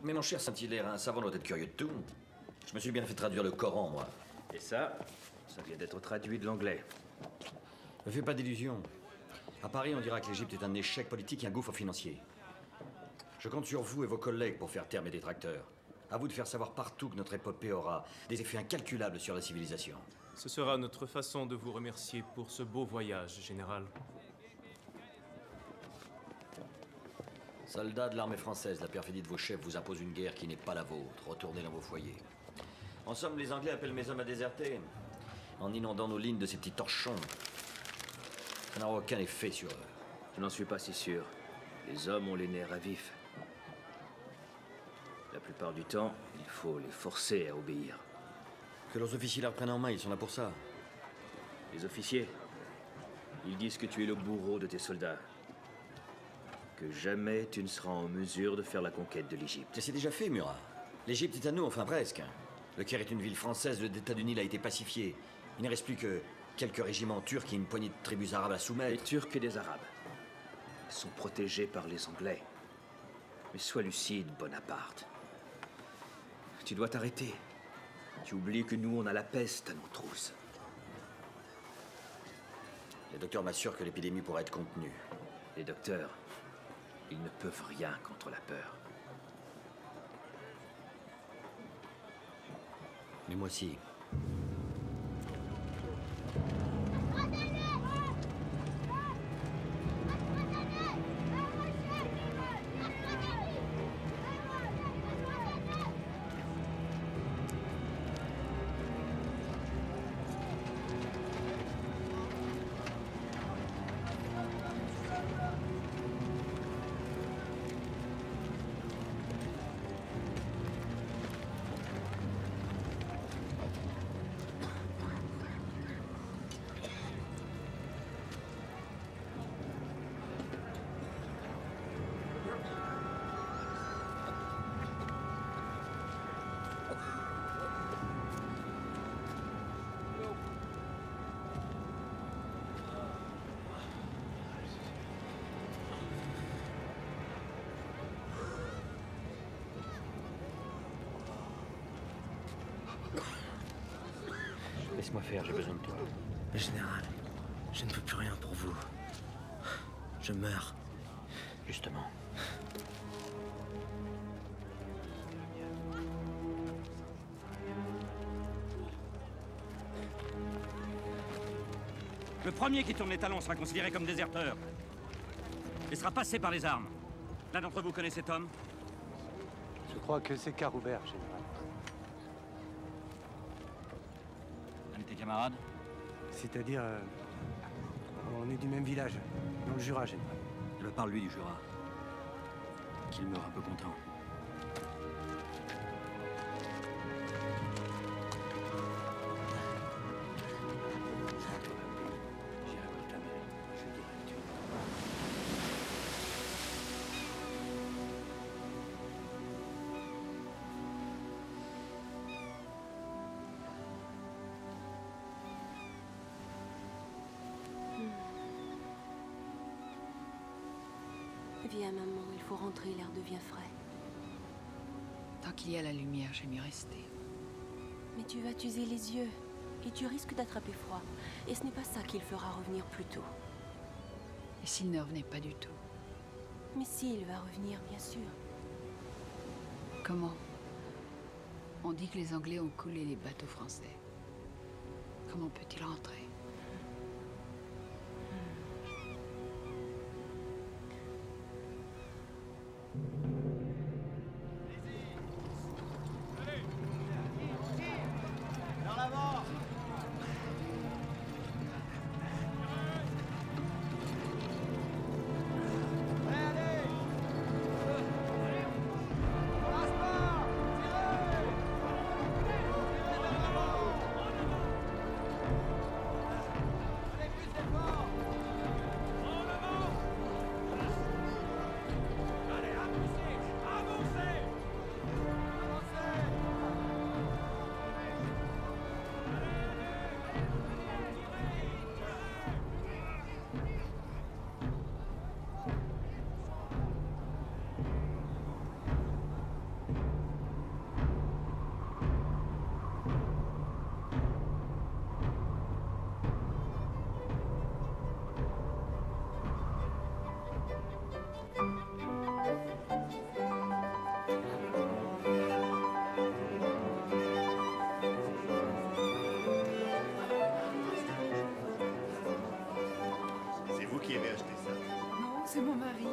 Mais mon cher Saint-Hilaire, un savant doit être curieux de tout. Je me suis bien fait traduire le Coran, moi. Et ça vient d'être traduit de l'anglais. Ne fais pas d'illusions. À Paris, on dira que l'Égypte est un échec politique et un gouffre financier. Je compte sur vous et vos collègues pour faire taire mes détracteurs. À vous de faire savoir partout que notre épopée aura des effets incalculables sur la civilisation. Ce sera notre façon de vous remercier pour ce beau voyage, général. Soldats de l'armée française, la perfidie de vos chefs vous impose une guerre qui n'est pas la vôtre. Retournez dans vos foyers. En somme, les Anglais appellent mes hommes à déserter, en inondant nos lignes de ces petits torchons. Ça n'aura aucun effet sur eux. Je n'en suis pas si sûr. Les hommes ont les nerfs à vif. La plupart du temps, il faut les forcer à obéir. Que leurs officiers la reprennent en main, ils sont là pour ça. Les officiers, ils disent que tu es le bourreau de tes soldats. Que jamais tu ne seras en mesure de faire la conquête de l'Égypte. Mais c'est déjà fait, Murat. L'Égypte est à nous, enfin presque. Le Caire est une ville française, le delta du Nil a été pacifié. Il ne reste plus que quelques régiments turcs et une poignée de tribus arabes à soumettre. Les Turcs et les Arabes. Ils sont protégés par les Anglais. Mais sois lucide, Bonaparte. Tu dois t'arrêter. Tu oublies que nous, on a la peste à nos trousses. Les docteurs m'assurent que l'épidémie pourrait être contenue. Les docteurs, ils ne peuvent rien contre la peur. Mais moi aussi. Laisse-moi faire, j'ai besoin de toi. Mais général, je ne peux plus rien pour vous. Je meurs. Justement. Le premier qui tourne les talons sera considéré comme déserteur et sera passé par les armes. L'un d'entre vous connaît cet homme? Je crois que c'est Caroubert, général. Un de tes camarades? C'est-à-dire, on est du même village, dans le Jura, général. Eh ben, parle-lui du Jura. Qu'il meure un peu content. Viens, maman, il faut rentrer, l'air devient frais. Tant qu'il y a la lumière, j'aime y rester. Mais tu vas t'user les yeux et tu risques d'attraper froid. Et ce n'est pas ça qui le fera revenir plus tôt. Et s'il ne revenait pas du tout? Mais si, il va revenir, bien sûr. Comment? On dit que les Anglais ont coulé les bateaux français. Comment peut-il rentrer? C'est mon mari.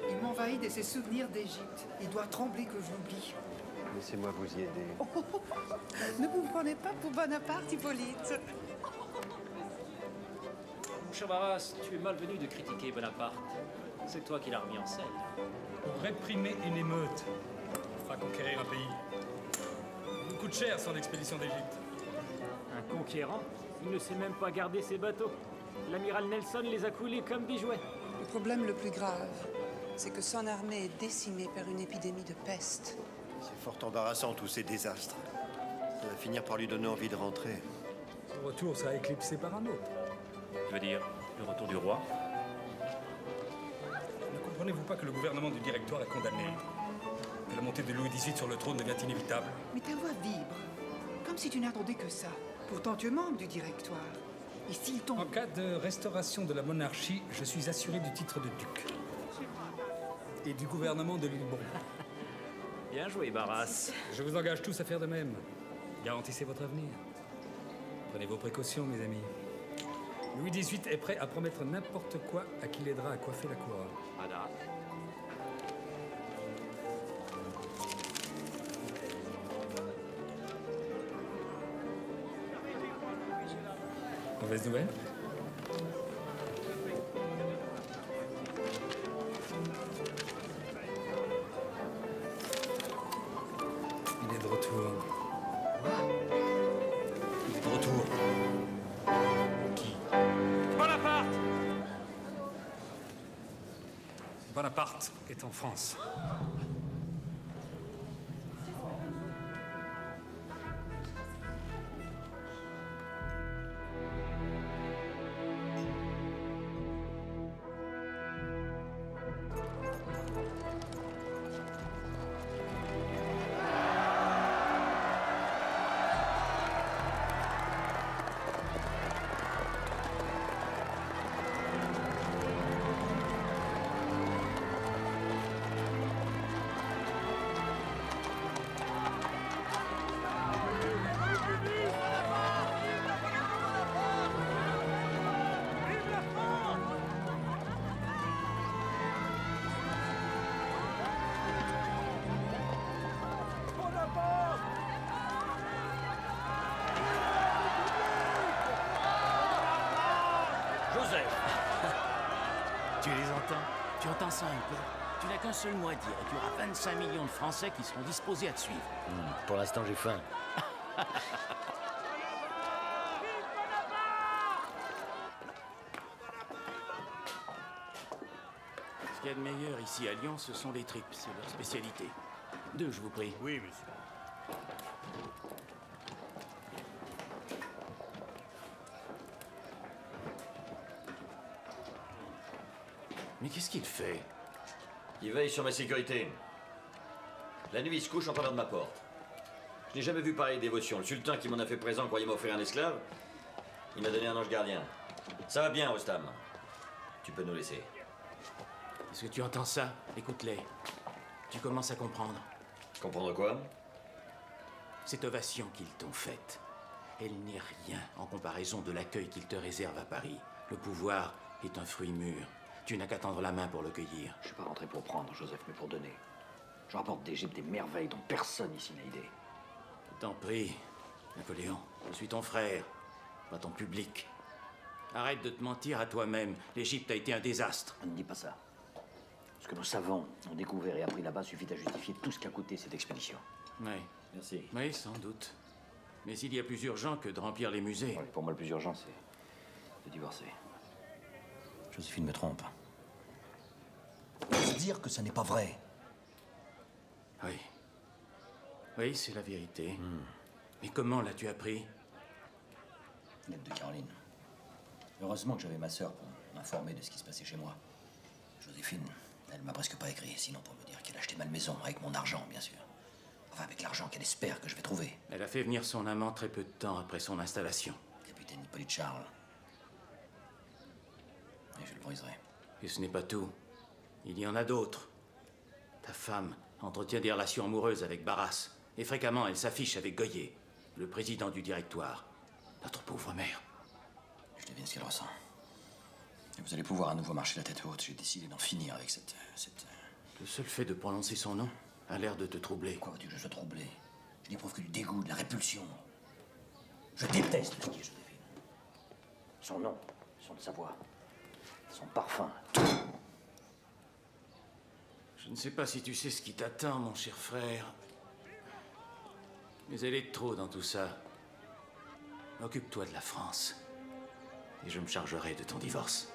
Il m'envahit de ses souvenirs d'Égypte. Il doit trembler que je l'oublie. Laissez-moi vous y aider. Ne vous prenez pas pour Bonaparte, Hippolyte. Mon cher Barras, tu es malvenu de critiquer Bonaparte. C'est toi qui l'as remis en selle. Pour réprimer une émeute, on fera conquérir un pays. Il nous coûte cher son expédition d'Égypte. Un conquérant? Il ne sait même pas garder ses bateaux. L'amiral Nelson les a coulés comme des jouets. Le problème le plus grave, c'est que son armée est décimée par une épidémie de peste. C'est fort embarrassant, tous ces désastres. Ça va finir par lui donner envie de rentrer. Son retour sera éclipsé par un autre. Tu veux dire le retour du roi? Ne comprenez-vous pas que le gouvernement du Directoire est condamné? Que la montée de Louis XVIII sur le trône devient inévitable? Mais ta voix vibre, comme si tu n'attendais que ça. Pourtant, tu es membre du Directoire. Et s'il tombe... En cas de restauration de la monarchie, je suis assuré du titre de duc. Et du gouvernement de l'île Bourbon. Bien joué, Barras. Je vous engage tous à faire de même. Garantissez votre avenir. Prenez vos précautions, mes amis. Louis XVIII est prêt à promettre n'importe quoi à qui l'aidera à coiffer la couronne. Ada. Mauvaise nouvelle? Il est de retour. Il est de retour. Qui? Bonaparte! Bonaparte est en France. Tu les entends? Tu entends ça un peu? Tu n'as qu'un seul mot à dire et tu auras 25 millions de Français qui seront disposés à te suivre. Pour l'instant, j'ai faim. Ce qu'il y a de meilleur ici à Lyon, ce sont les tripes. C'est leur spécialité. 2, je vous prie. Oui, monsieur. Mais qu'est-ce qu'il fait? Il veille sur ma sécurité. La nuit, il se couche en travers de ma porte. Je n'ai jamais vu pareille dévotion. Le sultan qui m'en a fait présent croyait m'offrir un esclave. Il m'a donné un ange gardien. Ça va bien, Rostam. Tu peux nous laisser. Est-ce que tu entends ça? Écoute-les. Tu commences à comprendre. Comprendre quoi? Cette ovation qu'ils t'ont faite, elle n'est rien en comparaison de l'accueil qu'ils te réservent à Paris. Le pouvoir est un fruit mûr. Tu n'as qu'à tendre la main pour le cueillir. Je suis pas rentré pour prendre, Joseph, mais pour donner. Je rapporte d'Égypte des merveilles dont personne ici n'a idée. Je t'en prie, Napoléon. Je suis ton frère, pas ton public. Arrête de te mentir à toi-même. L'Égypte a été un désastre. Ne dis pas ça. Ce que nos savants ont découvert et appris là-bas suffit à justifier tout ce qu'a coûté cette expédition. Oui. Merci. Oui, sans doute. Mais il y a plus urgent que de remplir les musées. Ouais, pour moi, le plus urgent, c'est de divorcer. Joséphine me trompe. Ose dire que ça n'est pas vrai. Oui. Oui, c'est la vérité. Mais comment l'as-tu appris? Lettre de Caroline. Heureusement que j'avais ma sœur pour m'informer de ce qui se passait chez moi. Joséphine, elle m'a presque pas écrit, sinon pour me dire qu'elle achetait ma maison, avec mon argent, bien sûr. Enfin, avec l'argent qu'elle espère que je vais trouver. Elle a fait venir son amant très peu de temps après son installation. Capitaine Hippolyte Charles. Et je le briserai. Et ce n'est pas tout. Il y en a d'autres. Ta femme entretient des relations amoureuses avec Barras. Et fréquemment, elle s'affiche avec Goyer, le président du directoire. Notre pauvre mère. Je devine ce qu'elle ressent. Et vous allez pouvoir à nouveau marcher la tête haute. J'ai décidé d'en finir avec cette... Le seul fait de prononcer son nom a l'air de te troubler. Pourquoi veux-tu que je sois troublé? Je n'éprouve que du dégoût, de la répulsion. Je déteste ce qui est Joséphine. Son nom, son de sa voix, son parfum, tout. Je ne sais pas si tu sais ce qui t'attend, mon cher frère. Mais elle est de trop dans tout ça. Occupe-toi de la France. Et je me chargerai de ton divorce.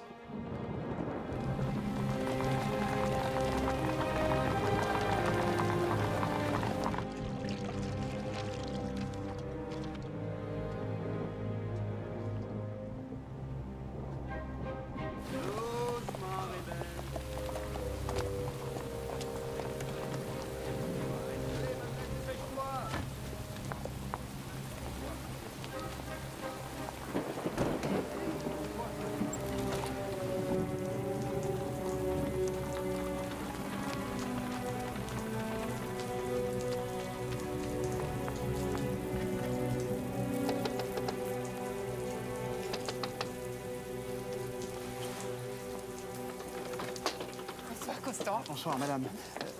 Bonsoir, madame.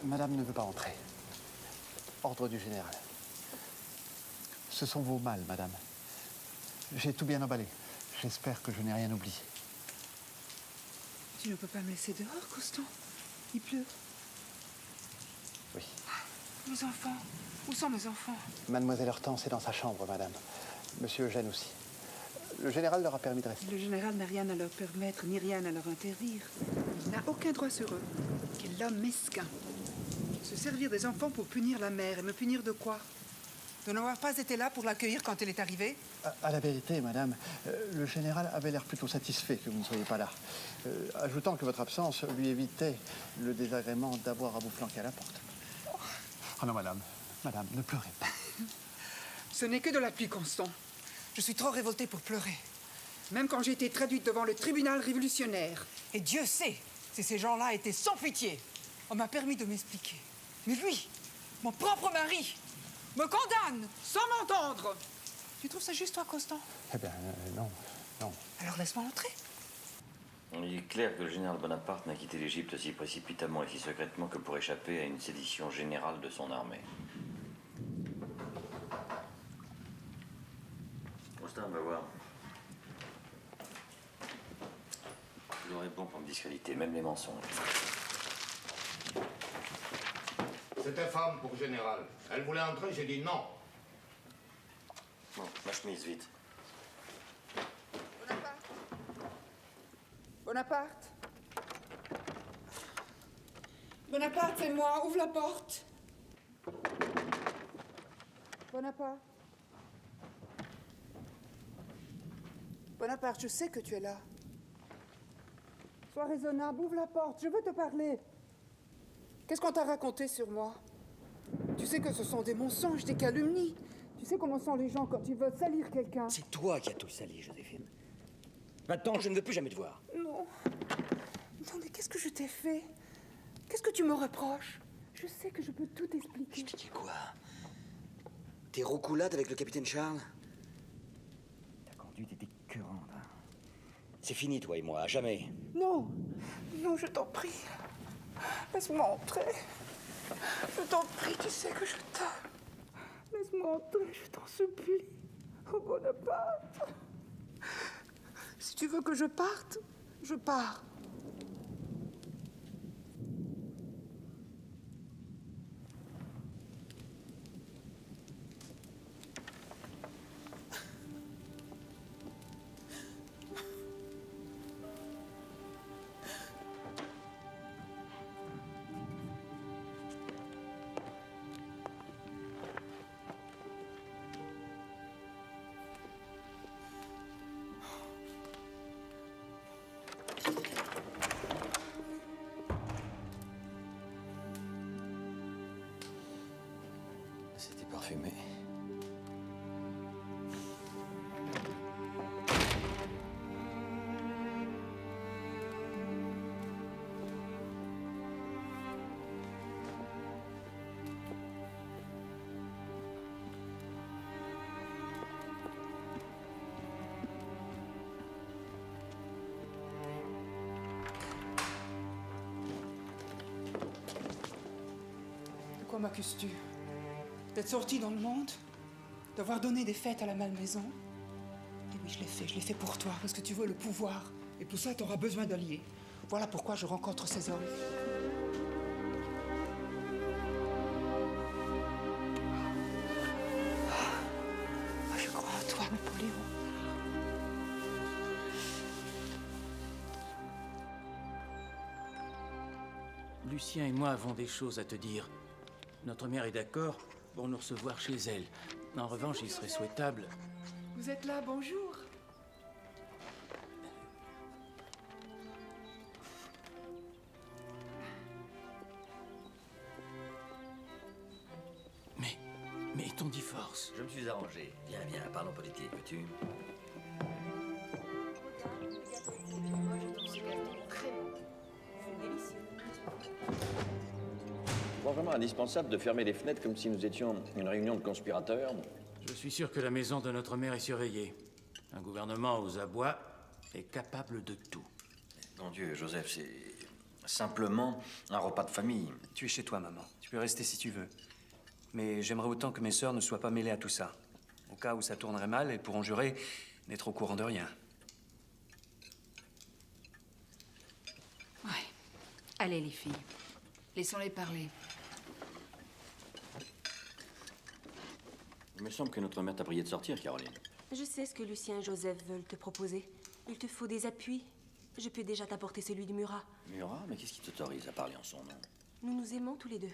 Madame ne veut pas entrer. Ordre du général. Ce sont vos malles, madame. J'ai tout bien emballé. J'espère que je n'ai rien oublié. Tu ne peux pas me laisser dehors, Constant? Il pleut. Oui. Mes enfants. Où sont mes enfants? Mademoiselle Hortense est dans sa chambre, madame. Monsieur Eugène aussi. Le général leur a permis de rester. Le général n'a rien à leur permettre, ni rien à leur interdire. Il n'a aucun droit sur eux. Quel homme mesquin. Se servir des enfants pour punir la mère. Et me punir de quoi? De n'avoir pas été là pour l'accueillir quand elle est arrivée? À la vérité, madame, le général avait l'air plutôt satisfait que vous ne soyez pas là. Ajoutant que votre absence lui évitait le désagrément d'avoir à vous flanquer à la porte. Oh non, madame. Madame, ne pleurez pas. Ce n'est que de la pluie, Constant. Je suis trop révoltée pour pleurer. Même quand j'ai été traduite devant le tribunal révolutionnaire. Et Dieu sait si ces gens-là étaient sans pitié. On m'a permis de m'expliquer. Mais lui, mon propre mari, me condamne sans m'entendre. Tu trouves ça juste, toi, Constant? Eh bien, non, non. Alors laisse-moi entrer. Il est clair que le général Bonaparte n'a quitté l'Égypte si précipitamment et si secrètement que pour échapper à une sédition générale de son armée. Constant, on va voir. Toujours est bon pour me discréditer, même les mensonges. C'était femme pour général. Elle voulait entrer, j'ai dit non. Bon, ma chemise, vite. Bonaparte. Bonaparte, c'est moi. Ouvre la porte. Bonaparte. Bonaparte, je sais que tu es là. Sois raisonnable, ouvre la porte, je veux te parler. Qu'est-ce qu'on t'a raconté sur moi? Tu sais que ce sont des mensonges, des calomnies. Tu sais comment sont les gens quand ils veulent salir quelqu'un. C'est toi qui as tout sali, Joséphine. Maintenant, je ne veux plus jamais te voir. Non. Non, mais qu'est-ce que je t'ai fait? Qu'est-ce que tu me reproches? Je sais que je peux tout expliquer. Je te dis quoi? Tes roucoulades avec le capitaine Charles? Ta conduite est écœurante. Hein? C'est fini, toi et moi, à jamais. Non. Non, je t'en prie. Laisse-moi entrer. Je t'en prie, tu sais que je t'aime. Laisse-moi entrer, je t'en supplie. Oh, Bonaparte. Si tu veux que je parte, je pars. C'était parfumé. De quoi m'accuses-tu? D'être sortie dans le monde? D'avoir donné des fêtes à la malmaison? Et oui, je l'ai fait pour toi, parce que tu veux le pouvoir. Et pour ça, tu auras besoin d'alliés. Voilà pourquoi je rencontre ces hommes. Je crois en toi, Napoléon. Lucien et moi avons des choses à te dire. Notre mère est d'accord pour nous recevoir chez elle. En revanche, il serait souhaitable... Vous êtes là, bonjour. Mais ton divorce... Je me suis arrangé. Viens, viens, parlons politique, veux-tu? C'est pas vraiment indispensable de fermer les fenêtres comme si nous étions une réunion de conspirateurs. Je suis sûr que la maison de notre mère est surveillée. Un gouvernement aux abois est capable de tout. Mon Dieu, Joseph, Simplement un repas de famille. Tu es chez toi, maman. Tu peux rester si tu veux. Mais j'aimerais autant que mes sœurs ne soient pas mêlées à tout ça. Au cas où ça tournerait mal, elles pourront jurer n'être au courant de rien. Ouais. Allez, les filles. Laissons-les parler. Il me semble que notre mère t'a prié de sortir, Caroline. Je sais ce que Lucien et Joseph veulent te proposer. Il te faut des appuis. Je peux déjà t'apporter celui de Murat. Murat? Mais qu'est-ce qui t'autorise à parler en son nom? Nous nous aimons tous les deux.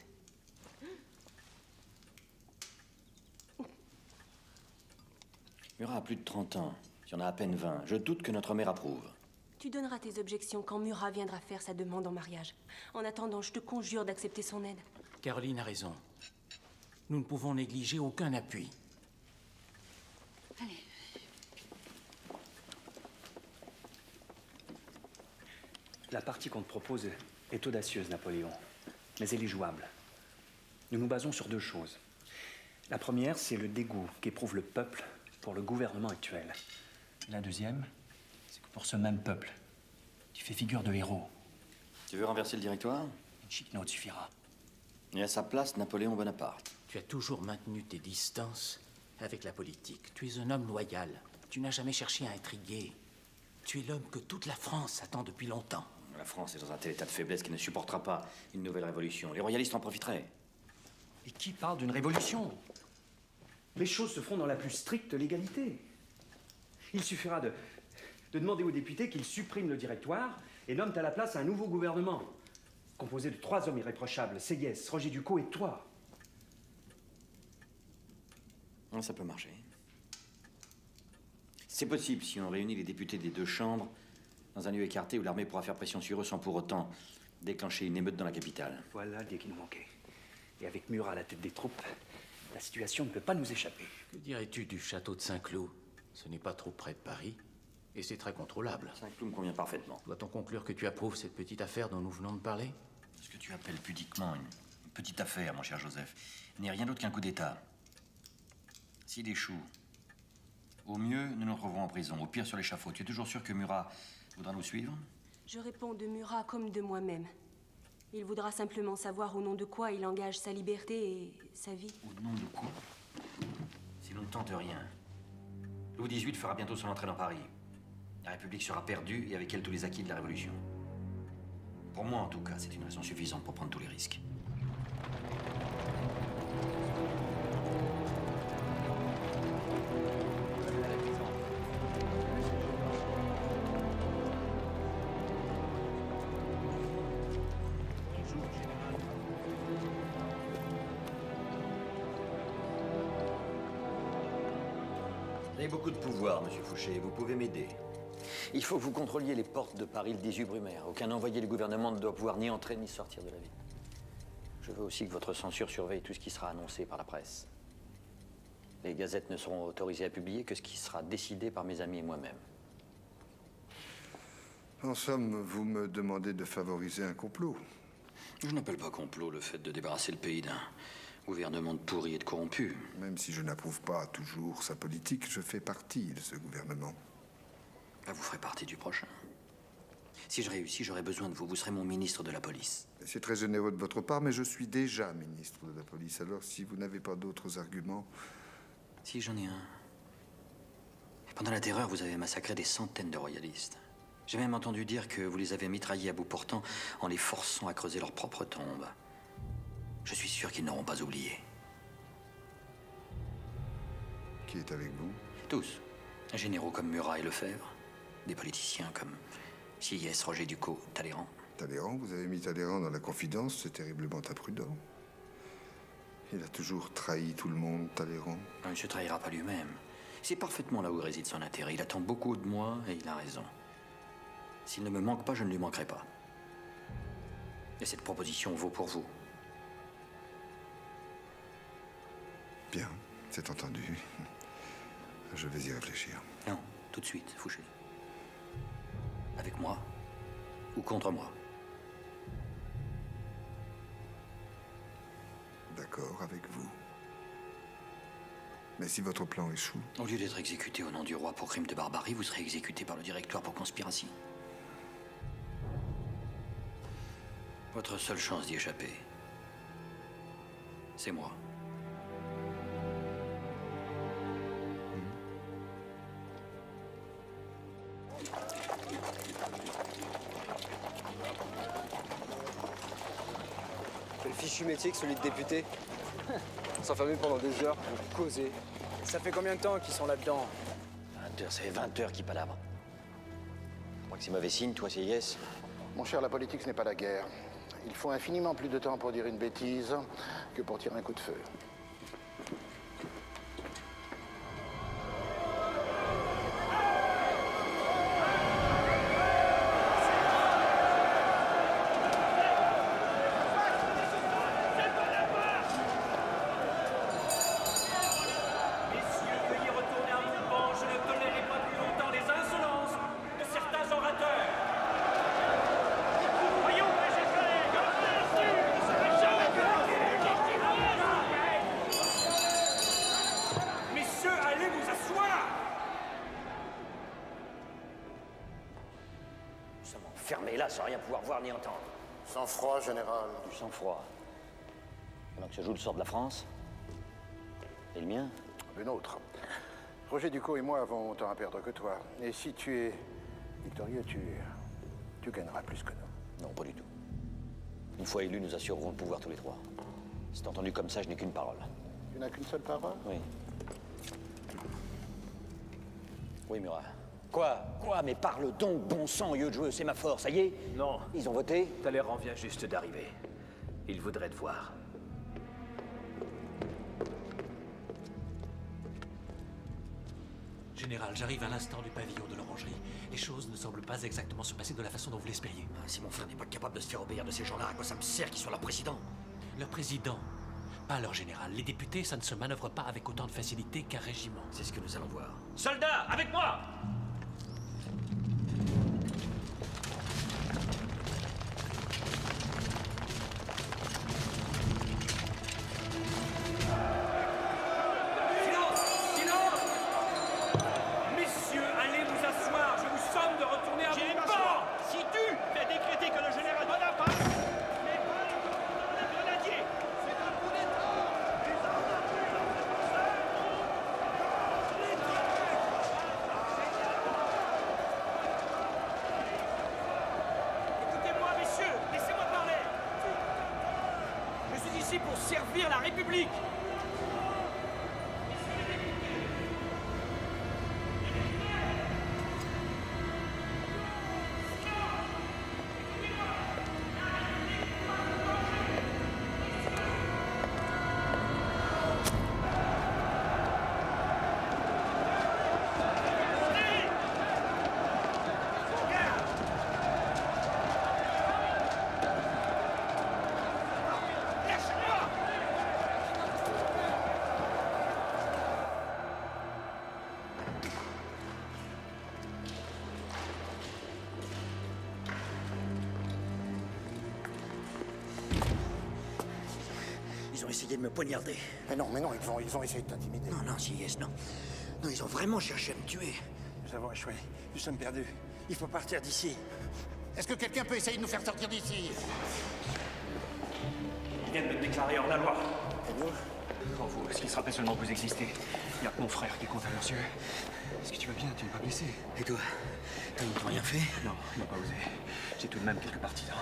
Murat a plus de 30 ans. Il y en a à peine 20. Je doute que notre mère approuve. Tu donneras tes objections quand Murat viendra faire sa demande en mariage. En attendant, je te conjure d'accepter son aide. Caroline a raison. Nous ne pouvons négliger aucun appui. Allez. La partie qu'on te propose est audacieuse, Napoléon. Mais elle est jouable. Nous nous basons sur deux choses. La première, c'est le dégoût qu'éprouve le peuple pour le gouvernement actuel. La deuxième, c'est que pour ce même peuple, tu fais figure de héros. Tu veux renverser le directoire? Une chiquenote suffira. Et à sa place, Napoléon Bonaparte. Tu as toujours maintenu tes distances avec la politique. Tu es un homme loyal. Tu n'as jamais cherché à intriguer. Tu es l'homme que toute la France attend depuis longtemps. La France est dans un tel état de faiblesse qu'elle ne supportera pas une nouvelle révolution. Les royalistes en profiteraient. Et qui parle d'une révolution? Les choses se feront dans la plus stricte légalité. Il suffira de demander aux députés qu'ils suppriment le directoire et nomment à la place un nouveau gouvernement, composé de 3 hommes irréprochables, Séguès, Roger Ducos et toi. Ça peut marcher. C'est possible si on réunit les députés des 2 chambres dans un lieu écarté où l'armée pourra faire pression sur eux sans pour autant déclencher une émeute dans la capitale. Voilà l'idée qui nous manquait. Et avec Murat à la tête des troupes, la situation ne peut pas nous échapper. Que dirais-tu du château de Saint-Cloud? Ce n'est pas trop près de Paris, et c'est très contrôlable. Saint-Cloud me convient parfaitement. Doit-on conclure que tu approuves cette petite affaire dont nous venons de parler? Ce que tu appelles pudiquement une petite affaire, mon cher Joseph, n'est rien d'autre qu'un coup d'État. S'il échoue, au mieux, nous nous retrouverons en prison. Au pire, sur l'échafaud. Tu es toujours sûr que Murat voudra nous suivre? Je réponds de Murat comme de moi-même. Il voudra simplement savoir au nom de quoi il engage sa liberté et sa vie. Au nom de quoi? Si l'on ne tente rien, Louis XVIII fera bientôt son entrée dans Paris. La République sera perdue et avec elle tous les acquis de la Révolution. Pour moi, en tout cas, c'est une raison suffisante pour prendre tous les risques. Vous avez beaucoup de pouvoir, monsieur Fouché. Vous pouvez m'aider. Il faut que vous contrôliez les portes de Paris le 18 Brumaire. Aucun envoyé du gouvernement ne doit pouvoir ni entrer ni sortir de la ville. Je veux aussi que votre censure surveille tout ce qui sera annoncé par la presse. Les gazettes ne seront autorisées à publier que ce qui sera décidé par mes amis et moi-même. En somme, vous me demandez de favoriser un complot. Je n'appelle pas complot le fait de débarrasser le pays d'un gouvernement de pourris et de corrompus. Même si je n'approuve pas toujours sa politique, je fais partie de ce gouvernement. Vous ferez partie du prochain. Si je réussis, j'aurai besoin de vous. Vous serez mon ministre de la police. C'est très généreux de votre part, mais je suis déjà ministre de la police. Alors, si vous n'avez pas d'autres arguments... Si, j'en ai un. Pendant la Terreur, vous avez massacré des centaines de royalistes. J'ai même entendu dire que vous les avez mitraillés à bout portant en les forçant à creuser leur propre tombe. Je suis sûr qu'ils n'auront pas oublié. Qui est avec vous? Tous. Généraux comme Murat et Lefebvre. Des politiciens comme Sieyès, Roger Ducos, Talleyrand. Talleyrand, vous avez mis Talleyrand dans la confidence, c'est terriblement imprudent. Il a toujours trahi tout le monde, Talleyrand. Il ne se trahira pas lui-même. C'est parfaitement là où réside son intérêt. Il attend beaucoup de moi et il a raison. S'il ne me manque pas, je ne lui manquerai pas. Et cette proposition vaut pour vous. Bien, c'est entendu. Je vais y réfléchir. Non, tout de suite, Fouché. Avec moi ou contre moi? D'accord, avec vous. Mais si votre plan échoue... Au lieu d'être exécuté au nom du roi pour crime de barbarie, vous serez exécuté par le directoire pour conspiration. Votre seule chance d'y échapper, c'est moi. Quel fichu métier que celui de député. S'enfermer pendant des heures pour causer. Ça fait combien de temps qu'ils sont là-dedans? 20 heures, ça fait 20 heures qu'ils palabrent. Je crois que c'est mauvais signe, toi, c'est yes. Mon cher, la politique, ce n'est pas la guerre. Il faut infiniment plus de temps pour dire une bêtise que pour tirer un coup de feu. Fermé là sans rien pouvoir voir ni entendre. Sang-froid, général. Du sang-froid. Pendant que se joue le sort de la France. Et le mien? Le nôtre. Roger Ducos et moi avons autant à perdre que toi. Et si tu es victorieux, tu gagneras plus que nous. Non, pas du tout. Une fois élus, nous assurerons le pouvoir tous les trois. C'est entendu comme ça, je n'ai qu'une parole. Tu n'as qu'une seule parole? Oui. Oui, Murat. Quoi? Mais parle donc, bon sang, au lieu de jouer, c'est ma force, ça y est? Non. Ils ont voté? Talleyrand vient juste d'arriver. Il voudrait te voir. Général, j'arrive à l'instant du pavillon de l'orangerie. Les choses ne semblent pas exactement se passer de la façon dont vous l'espériez. Si mon frère n'est pas capable de se faire obéir de ces gens-là, à quoi ça me sert qu'ils soient leur président? Leur président, pas leur général. Les députés, ça ne se manœuvre pas avec autant de facilité qu'un régiment. C'est ce que nous allons voir. Soldats, avec moi! Pour servir la République. Ils ont essayé de me poignarder. Mais non, ils vont essayer de t'intimider. Non, si, yes, non. Non, ils ont vraiment cherché à me tuer. Nous avons échoué. Nous sommes perdus. Il faut partir d'ici. Est-ce que quelqu'un peut essayer de nous faire sortir d'ici? Ils viennent de déclarer hors la loi. Et nous? Pour vous, est-ce qu'il se rappelle seulement que vous existez? Il n'y a que mon frère qui compte à leurs yeux. Est-ce que tu vas bien? Tu n'es pas blessé? Et toi? Ils n'ont rien fait? Non, ils n'ont pas osé. J'ai tout de même quelques partisans.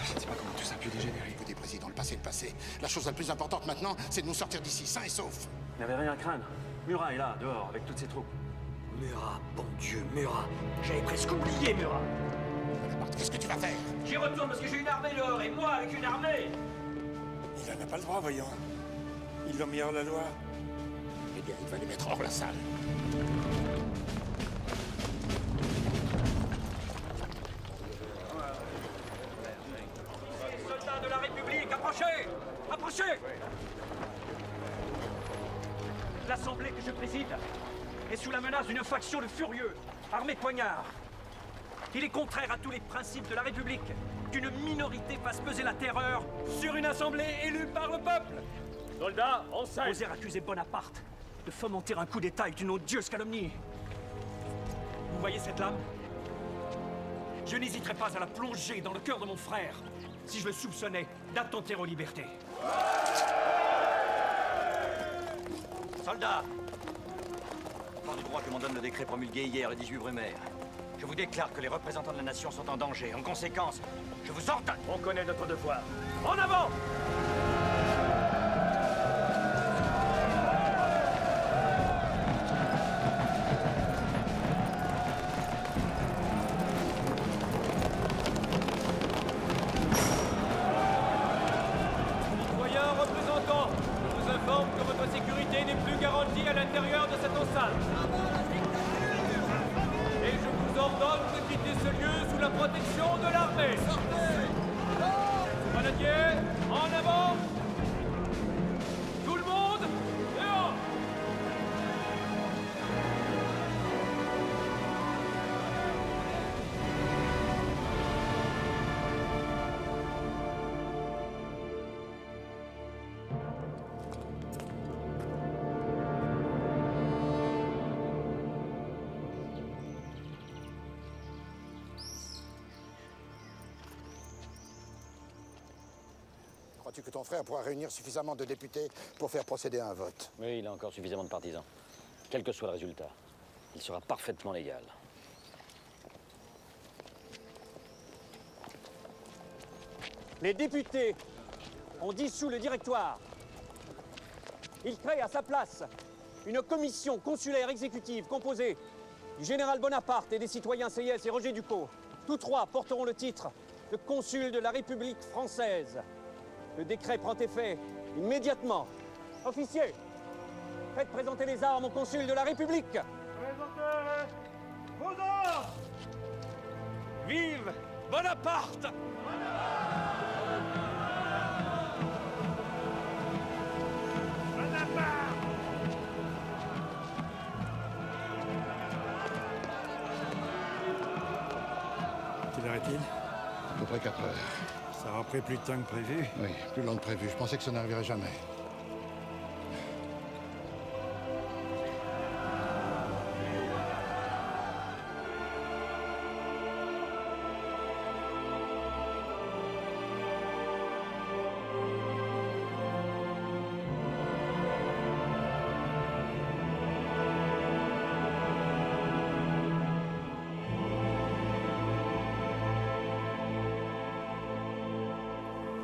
Je ne sais pas comment tout ça a pu dégénérer. Écoutez, Président, le passé est le passé. La chose la plus importante maintenant, c'est de nous sortir d'ici, sains et saufs. Il n'y avait rien à craindre. Murat est là, dehors, avec toutes ses troupes. Murat, bon Dieu, Murat. J'avais presque oublié Murat. Qu'est-ce que tu vas faire? J'y retourne parce que j'ai une armée dehors, et moi avec une armée! Il n'en a pas le droit, voyons. Ils l'ont mis hors la loi. Eh bien, il va les mettre hors la salle. Soldats de la République, approchez! Approchez! L'assemblée que je préside est sous la menace d'une faction de furieux, armés de poignards. Il est contraire à tous les principes de la République qu'une minorité fasse peser la terreur sur une assemblée élue par le peuple. Soldats, en scène! Oser accuser Bonaparte de fomenter un coup d'État est une odieuse calomnie. Vous voyez cette lame? Je n'hésiterai pas à la plonger dans le cœur de mon frère si je le soupçonnais d'attenter aux libertés. Soldats! Par du droit que m'en donne le décret promulgué hier, le 18 Brumaire. Je vous déclare que les représentants de la nation sont en danger. En conséquence, je vous ordonne. On connaît notre devoir. En avant! Citoyens représentants, je vous informe que votre sécurité n'est plus garantie à l'intérieur de cette enceinte. Et je vous ordonne de quitter ce lieu sous la protection de l'armée. Grenadiers, en avant! Tout le monde, dehors! Crois-tu que ton frère pourra réunir suffisamment de députés pour faire procéder à un vote? Oui, il a encore suffisamment de partisans. Quel que soit le résultat, il sera parfaitement légal. Les députés ont dissous le directoire. Ils créent à sa place une commission consulaire exécutive composée du général Bonaparte et des citoyens Seyès et Roger Ducos. Tous trois porteront le titre de consul de la République française. Le décret prend effet immédiatement. Officiers, faites présenter les armes au consul de la République. Présentez vos ordres! Vive Bonaparte! Quelle heure est-il? À peu près 4 heures. Ça aura pris plus de temps que prévu. Oui, plus long que prévu. Je pensais que ça n'arriverait jamais.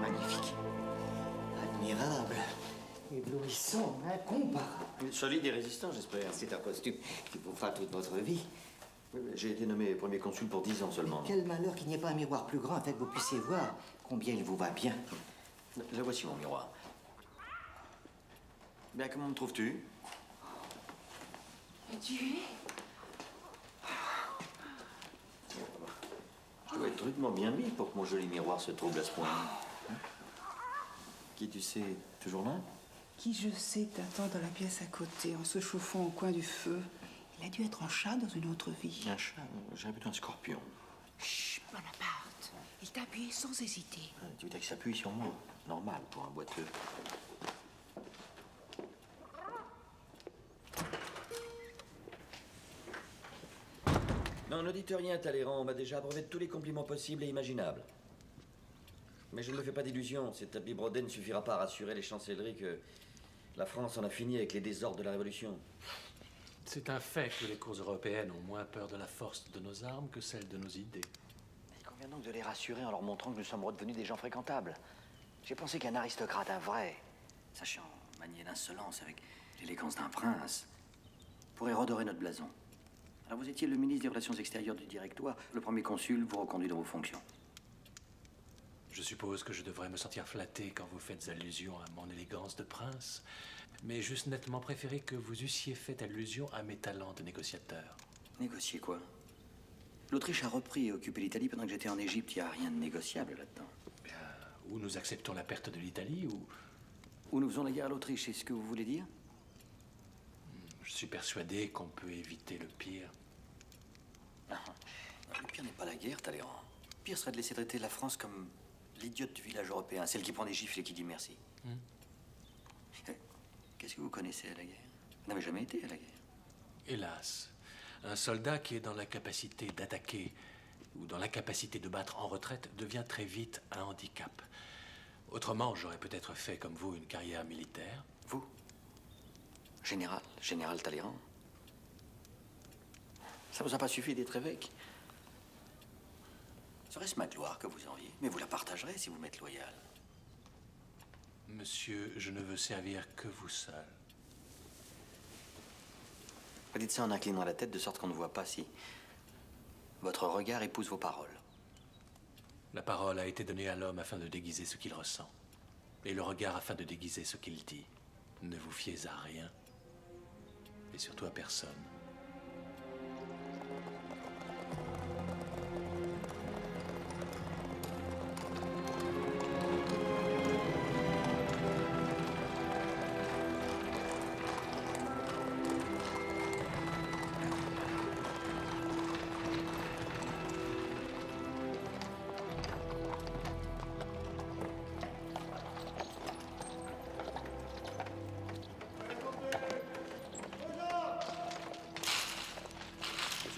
Magnifique. Admirable. Éblouissant, incomparable. Solide et résistant, j'espère. C'est un costume qui vous fera toute votre vie. J'ai été nommé premier consul pour 10 ans seulement. Quel malheur qu'il n'y ait pas un miroir plus grand afin que vous puissiez voir combien il vous va bien. La voici, mon miroir. Bien, comment me trouves-tu? Je dois être rudement bien mis pour que mon joli miroir se trouble à ce point. Qui, tu sais, toujours là? Qui je sais t'attend dans la pièce à côté, en se chauffant au coin du feu. Il a dû être un chat dans une autre vie. Un chat? J'aurais plutôt un scorpion. Chut, Bonaparte. Il t'a appuyé sans hésiter. Tu veux dire qu'il s'appuie sur moi? Normal pour un boiteux. Non, ne dites rien, Talleyrand. On m'a déjà abreuvé de tous les compliments possibles et imaginables. Mais je ne me fais pas d'illusions. Cet habit brodé ne suffira pas à rassurer les chancelleries que la France en a fini avec les désordres de la Révolution. C'est un fait que les cours européennes ont moins peur de la force de nos armes que celle de nos idées. Il convient donc de les rassurer en leur montrant que nous sommes redevenus des gens fréquentables. J'ai pensé qu'un aristocrate, un vrai, sachant manier l'insolence avec l'élégance d'un prince, pourrait redorer notre blason. Alors vous étiez le ministre des Relations extérieures du Directoire. Le premier consul vous reconduit dans vos fonctions. Je suppose que je devrais me sentir flatté quand vous faites allusion à mon élégance de prince, mais j'eusse nettement préféré que vous eussiez fait allusion à mes talents de négociateur. Négocier quoi? L'Autriche a repris et occupé l'Italie pendant que j'étais en Égypte. Il n'y a rien de négociable là-dedans. Bien, ou nous acceptons la perte de l'Italie, ou nous faisons la guerre à l'Autriche, c'est ce que vous voulez dire? Je suis persuadé qu'on peut éviter le pire. Non, le pire n'est pas la guerre, Talleyrand. Le pire serait de laisser traiter la France comme l'idiote du village européen, celle qui prend des gifles et qui dit merci. Qu'est-ce que vous connaissez à la guerre? Vous n'avez jamais été à la guerre. Hélas, un soldat qui est dans la capacité d'attaquer ou dans l'incapacité de battre en retraite devient très vite un handicap. Autrement, j'aurais peut-être fait comme vous une carrière militaire. Vous? Général Talleyrand? Ça vous a pas suffi d'être évêque? Serait-ce ma gloire que vous enviez? Mais vous la partagerez si vous m'êtes loyal. Monsieur, je ne veux servir que vous seul. Vous dites ça en inclinant la tête de sorte qu'on ne voit pas si votre regard épouse vos paroles. La parole a été donnée à l'homme afin de déguiser ce qu'il ressent. Et le regard afin de déguiser ce qu'il dit. Ne vous fiez à rien. Et surtout à personne.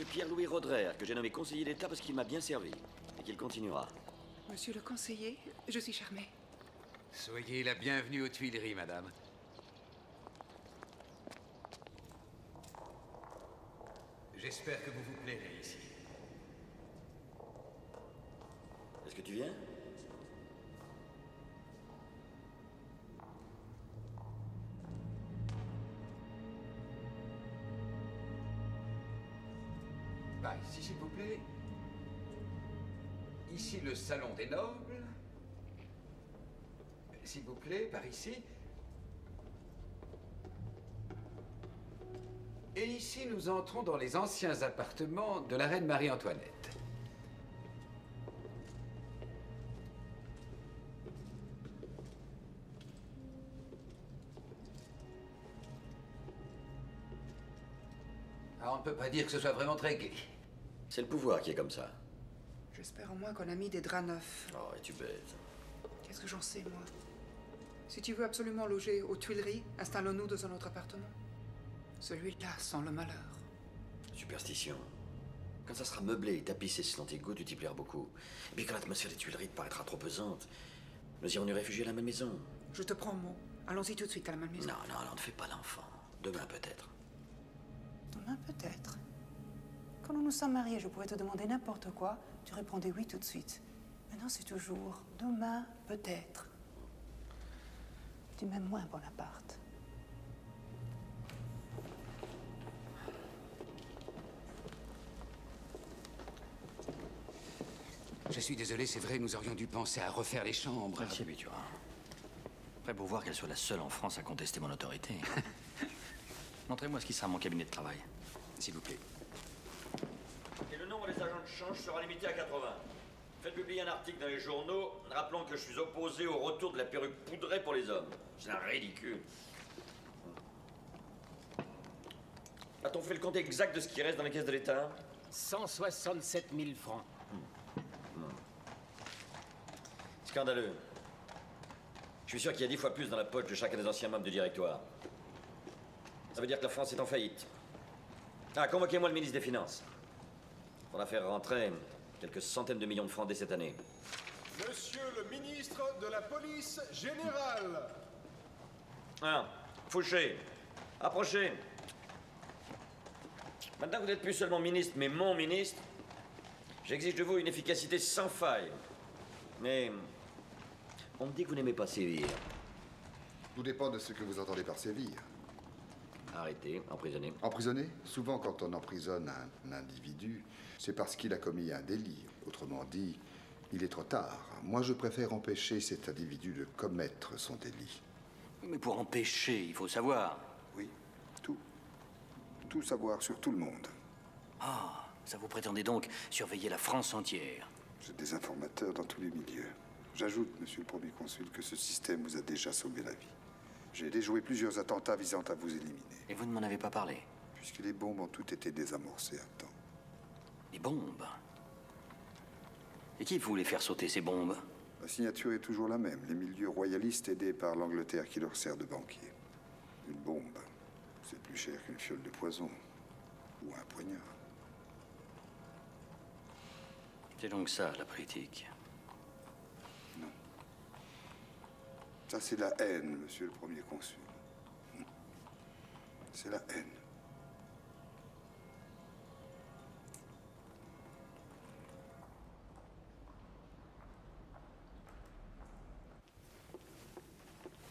Pierre-Louis Roderer, que j'ai nommé conseiller d'État parce qu'il m'a bien servi. Et qu'il continuera. Monsieur le conseiller, je suis charmée. Soyez la bienvenue aux Tuileries, madame. J'espère que vous vous plairez ici. Est-ce que tu viens? Bah, ici, s'il vous plaît. Ici, le salon des nobles. S'il vous plaît, par ici. Et ici, nous entrons dans les anciens appartements de la reine Marie-Antoinette. Ah, on ne peut pas dire que ce soit vraiment très gai. C'est le pouvoir qui est comme ça. J'espère au moins qu'on a mis des draps neufs. Oh, es-tu bête? Qu'est-ce que j'en sais, moi? Si tu veux absolument loger aux Tuileries, installons-nous dans un autre appartement. Celui-là sent le malheur. Superstition. Quand ça sera meublé et tapissé selon tes goûts, tu t'y plairas beaucoup. Et puis quand l'atmosphère des Tuileries te paraîtra trop pesante, nous irons nous réfugier à la Malmaison. Je te prends mot. Allons-y tout de suite à la Malmaison. Non, ne fais pas l'enfant. Demain peut-être. Demain peut-être. Quand nous nous sommes mariés, je pouvais te demander n'importe quoi. Tu répondais oui tout de suite. Maintenant, c'est toujours demain peut-être. Tu m'aimes moins, Bonaparte. Je suis désolé, c'est vrai, nous aurions dû penser à refaire les chambres. Elle s'y habituera. Prêt pour voir qu'elle soit la seule en France à contester mon autorité. Montrez-moi ce qui sera mon cabinet de travail. S'il vous plaît. Et le nombre des agents de change sera limité à 80. Faites publier un article dans les journaux rappelant que je suis opposé au retour de la perruque poudrée pour les hommes. C'est un ridicule. A-t-on fait le compte exact de ce qui reste dans les caisses de l'État? 167 000 francs. Scandaleux. Je suis sûr qu'il y a 10 fois plus dans la poche de chacun des anciens membres du directoire. Ça veut dire que la France est en faillite. Ah, convoquez-moi le ministre des Finances. Pour la faire rentrer quelques centaines de millions de francs dès cette année. Monsieur le ministre de la police générale. Fouché. Approchez. Maintenant que vous n'êtes plus seulement ministre, mais mon ministre, j'exige de vous une efficacité sans faille. Mais on me dit que vous n'aimez pas sévir. Tout dépend de ce que vous entendez par sévir. Arrêter, emprisonner. Emprisonner? Souvent, quand on emprisonne un individu, c'est parce qu'il a commis un délit. Autrement dit, il est trop tard. Moi, je préfère empêcher cet individu de commettre son délit. Mais pour empêcher, il faut savoir. Oui, tout. Tout savoir sur tout le monde. Ah, ça vous prétendez donc surveiller la France entière? J'ai des informateurs dans tous les milieux. J'ajoute, monsieur le premier consul, que ce système vous a déjà sauvé la vie. J'ai déjoué plusieurs attentats visant à vous éliminer. Et vous ne m'en avez pas parlé? Puisque les bombes ont toutes été désamorcées à temps. Les bombes? Et qui voulait faire sauter ces bombes? La signature est toujours la même. Les milieux royalistes aidés par l'Angleterre qui leur sert de banquier. Une bombe, c'est plus cher qu'une fiole de poison. Ou un poignard. C'est donc ça, la politique. Ça, c'est la haine, monsieur le premier consul. C'est la haine.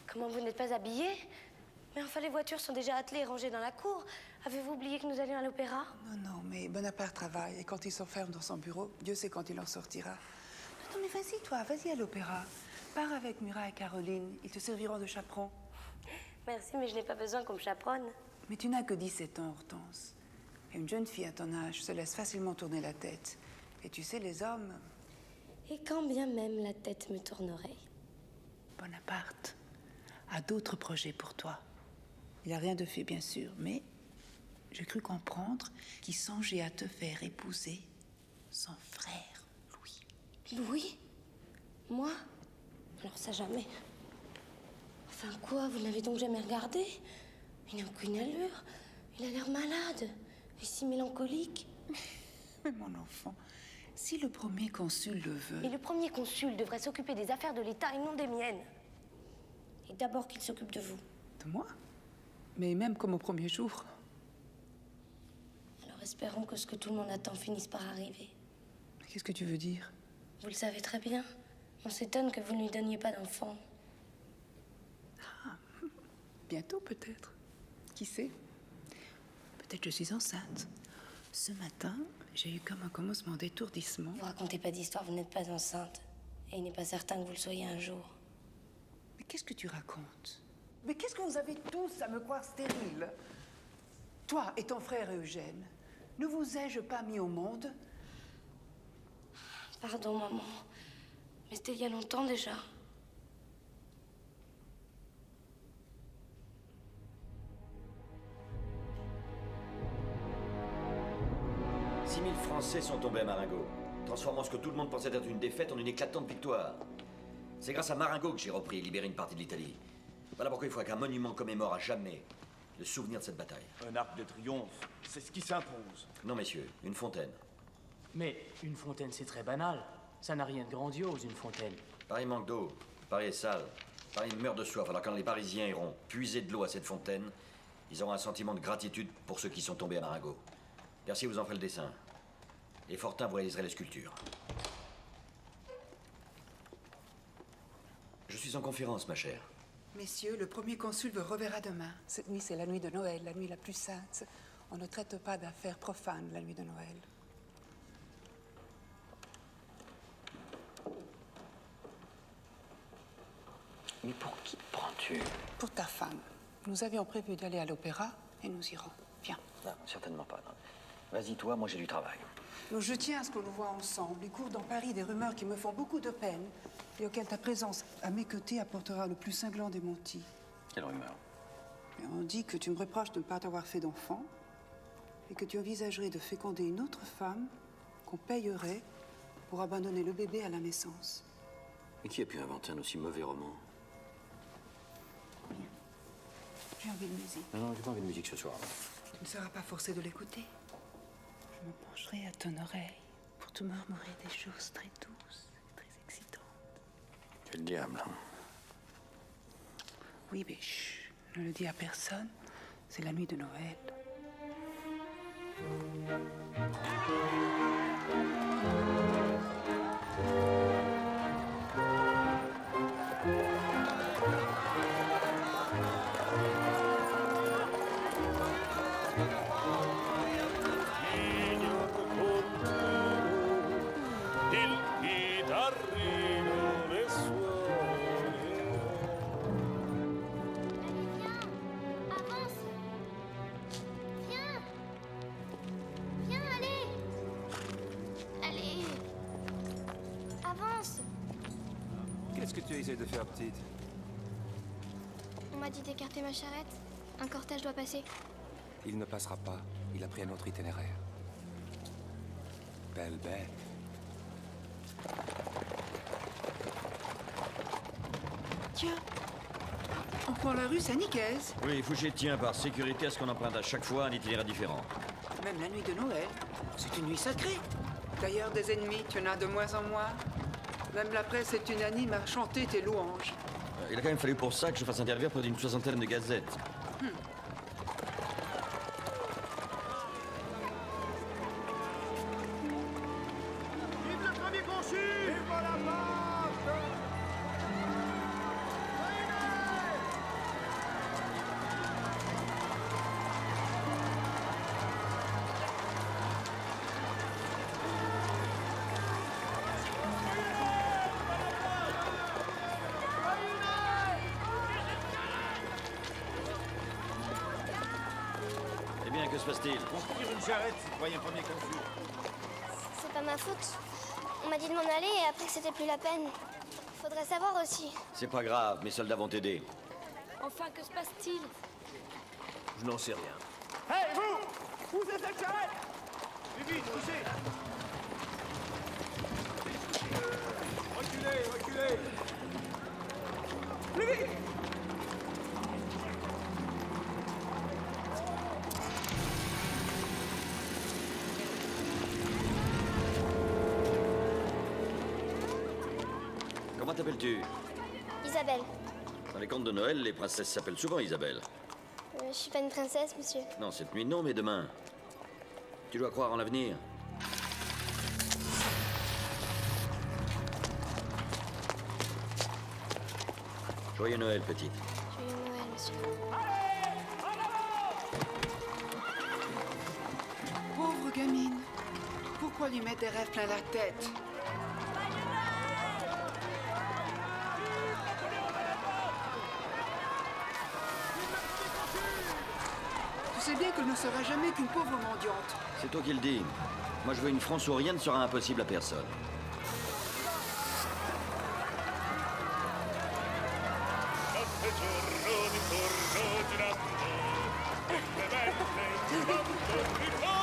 Comment vous n'êtes pas habillé? Mais enfin, les voitures sont déjà attelées et rangées dans la cour. Avez-vous oublié que nous allions à l'opéra? Non, mais Bonaparte travaille et quand il s'enferme dans son bureau, Dieu sait quand il en sortira. Non, mais vas-y, toi, vas-y à l'opéra. Pars avec Murat et Caroline, ils te serviront de chaperon. Merci, mais je n'ai pas besoin qu'on me chaperonne. Mais tu n'as que 17 ans, Hortense. Et une jeune fille à ton âge se laisse facilement tourner la tête. Et tu sais, les hommes... Et quand bien même la tête me tournerait. Bonaparte a d'autres projets pour toi. Il n'a rien de fait, bien sûr, mais j'ai cru comprendre qu'il songeait à te faire épouser son frère, Louis. Louis? Moi? Alors ça, jamais. Enfin quoi, vous n'avez donc jamais regardé? Il n'a aucune allure. Il a l'air malade. Et si mélancolique. Mais mon enfant, si le premier consul le veut... Et le premier consul devrait s'occuper des affaires de l'État et non des miennes. Et d'abord qu'il s'occupe de vous. De moi? Mais même comme au premier jour. Alors espérons que ce que tout le monde attend finisse par arriver. Qu'est-ce que tu veux dire? Vous le savez très bien. On s'étonne que vous ne lui donniez pas d'enfant. Bientôt, peut-être. Qui sait? Peut-être je suis enceinte. Ce matin, j'ai eu comme un commencement d'étourdissement. Vous racontez pas d'histoire, vous n'êtes pas enceinte. Et il n'est pas certain que vous le soyez un jour. Mais qu'est-ce que tu racontes? Mais qu'est-ce que vous avez tous à me croire stérile? Toi et ton frère Eugène, ne vous ai-je pas mis au monde? Pardon, maman. Mais c'était il y a longtemps déjà. « 6000 Français sont tombés à Marengo, transformant ce que tout le monde pensait être une défaite en une éclatante victoire. C'est grâce à Marengo que j'ai repris et libéré une partie de l'Italie. Voilà pourquoi il faut qu'un monument commémore à jamais le souvenir de cette bataille. Un arc de triomphe, c'est ce qui s'impose. Non, messieurs, une fontaine. Mais une fontaine, c'est très banal. Ça n'a rien de grandiose, une fontaine. Paris manque d'eau, Paris est sale, Paris meurt de soif. Alors quand les Parisiens iront puiser de l'eau à cette fontaine, ils auront un sentiment de gratitude pour ceux qui sont tombés à Marengo. Percy vous en fait le dessin. Et Fortin vous réaliserait les sculptures. Je suis en conférence, ma chère. Messieurs, le premier consul vous reverra demain. Cette nuit, c'est la nuit de Noël, la nuit la plus sainte. On ne traite pas d'affaires profanes la nuit de Noël. Mais pour qui prends-tu? Pour ta femme. Nous avions prévu d'aller à l'opéra et nous irons. Viens. Non, certainement pas. Non. Vas-y, toi, moi j'ai du travail. Donc, je tiens à ce qu'on nous voit ensemble. Il court dans Paris des rumeurs qui me font beaucoup de peine et auxquelles ta présence à mes côtés apportera le plus cinglant des mentis. Quelle rumeur? On dit que tu me reproches de ne pas t'avoir fait d'enfant et que tu envisagerais de féconder une autre femme qu'on payerait pour abandonner le bébé à la naissance. Mais qui a pu inventer un aussi mauvais roman? J'ai envie de musique. Non, j'ai pas envie de musique ce soir. Tu ne seras pas forcé de l'écouter. Je me pencherai à ton oreille pour te murmurer des choses très douces, très excitantes. Quel diable. Oui, mais chut, ne le dis à personne. C'est la nuit de Noël. Qu'est-ce que tu essaies de faire, petite? On m'a dit d'écarter ma charrette. Un cortège doit passer. Il ne passera pas. Il a pris un autre itinéraire. Belle bête. Tiens, on prend la rue Saint-Nicaise. Oui, Fouché tient par sécurité à ce qu'on emprunte à chaque fois un itinéraire différent. Même la nuit de Noël, c'est une nuit sacrée. D'ailleurs, des ennemis, tu en as de moins en moins. Même la presse est unanime à chanter tes louanges. Il a quand même fallu pour ça que je fasse interviewer près d'une soixantaine de gazettes. Vive le premier consul! Vive Bonaparte! Eh bien, que se passe-t-il? Construire une charrette, citoyen premier consul. C'est pas ma faute. On m'a dit de m'en aller et après que c'était plus la peine. Faudrait savoir aussi. C'est pas grave, mes soldats vont t'aider. Enfin, que se passe-t-il? Je n'en sais rien. Hey, vous! Poussez cette charrette! Plus vite, poussez! Reculez, reculez! Plus vite! Comment t'appelles-tu? Isabelle. Dans les contes de Noël, les princesses s'appellent souvent Isabelle. Je suis pas une princesse, monsieur. Non, cette nuit, non, mais demain. Tu dois croire en l'avenir. Joyeux Noël, petite. Joyeux Noël, monsieur. Pauvre gamine. Pourquoi lui mettre des rêves plein la tête? Tu sais bien qu'elle ne sera jamais qu'une pauvre mendiante. C'est toi qui le dis. Moi, je veux une France où rien ne sera impossible à personne. Notte giorno di torno girando, e le vette di quanto ritorno.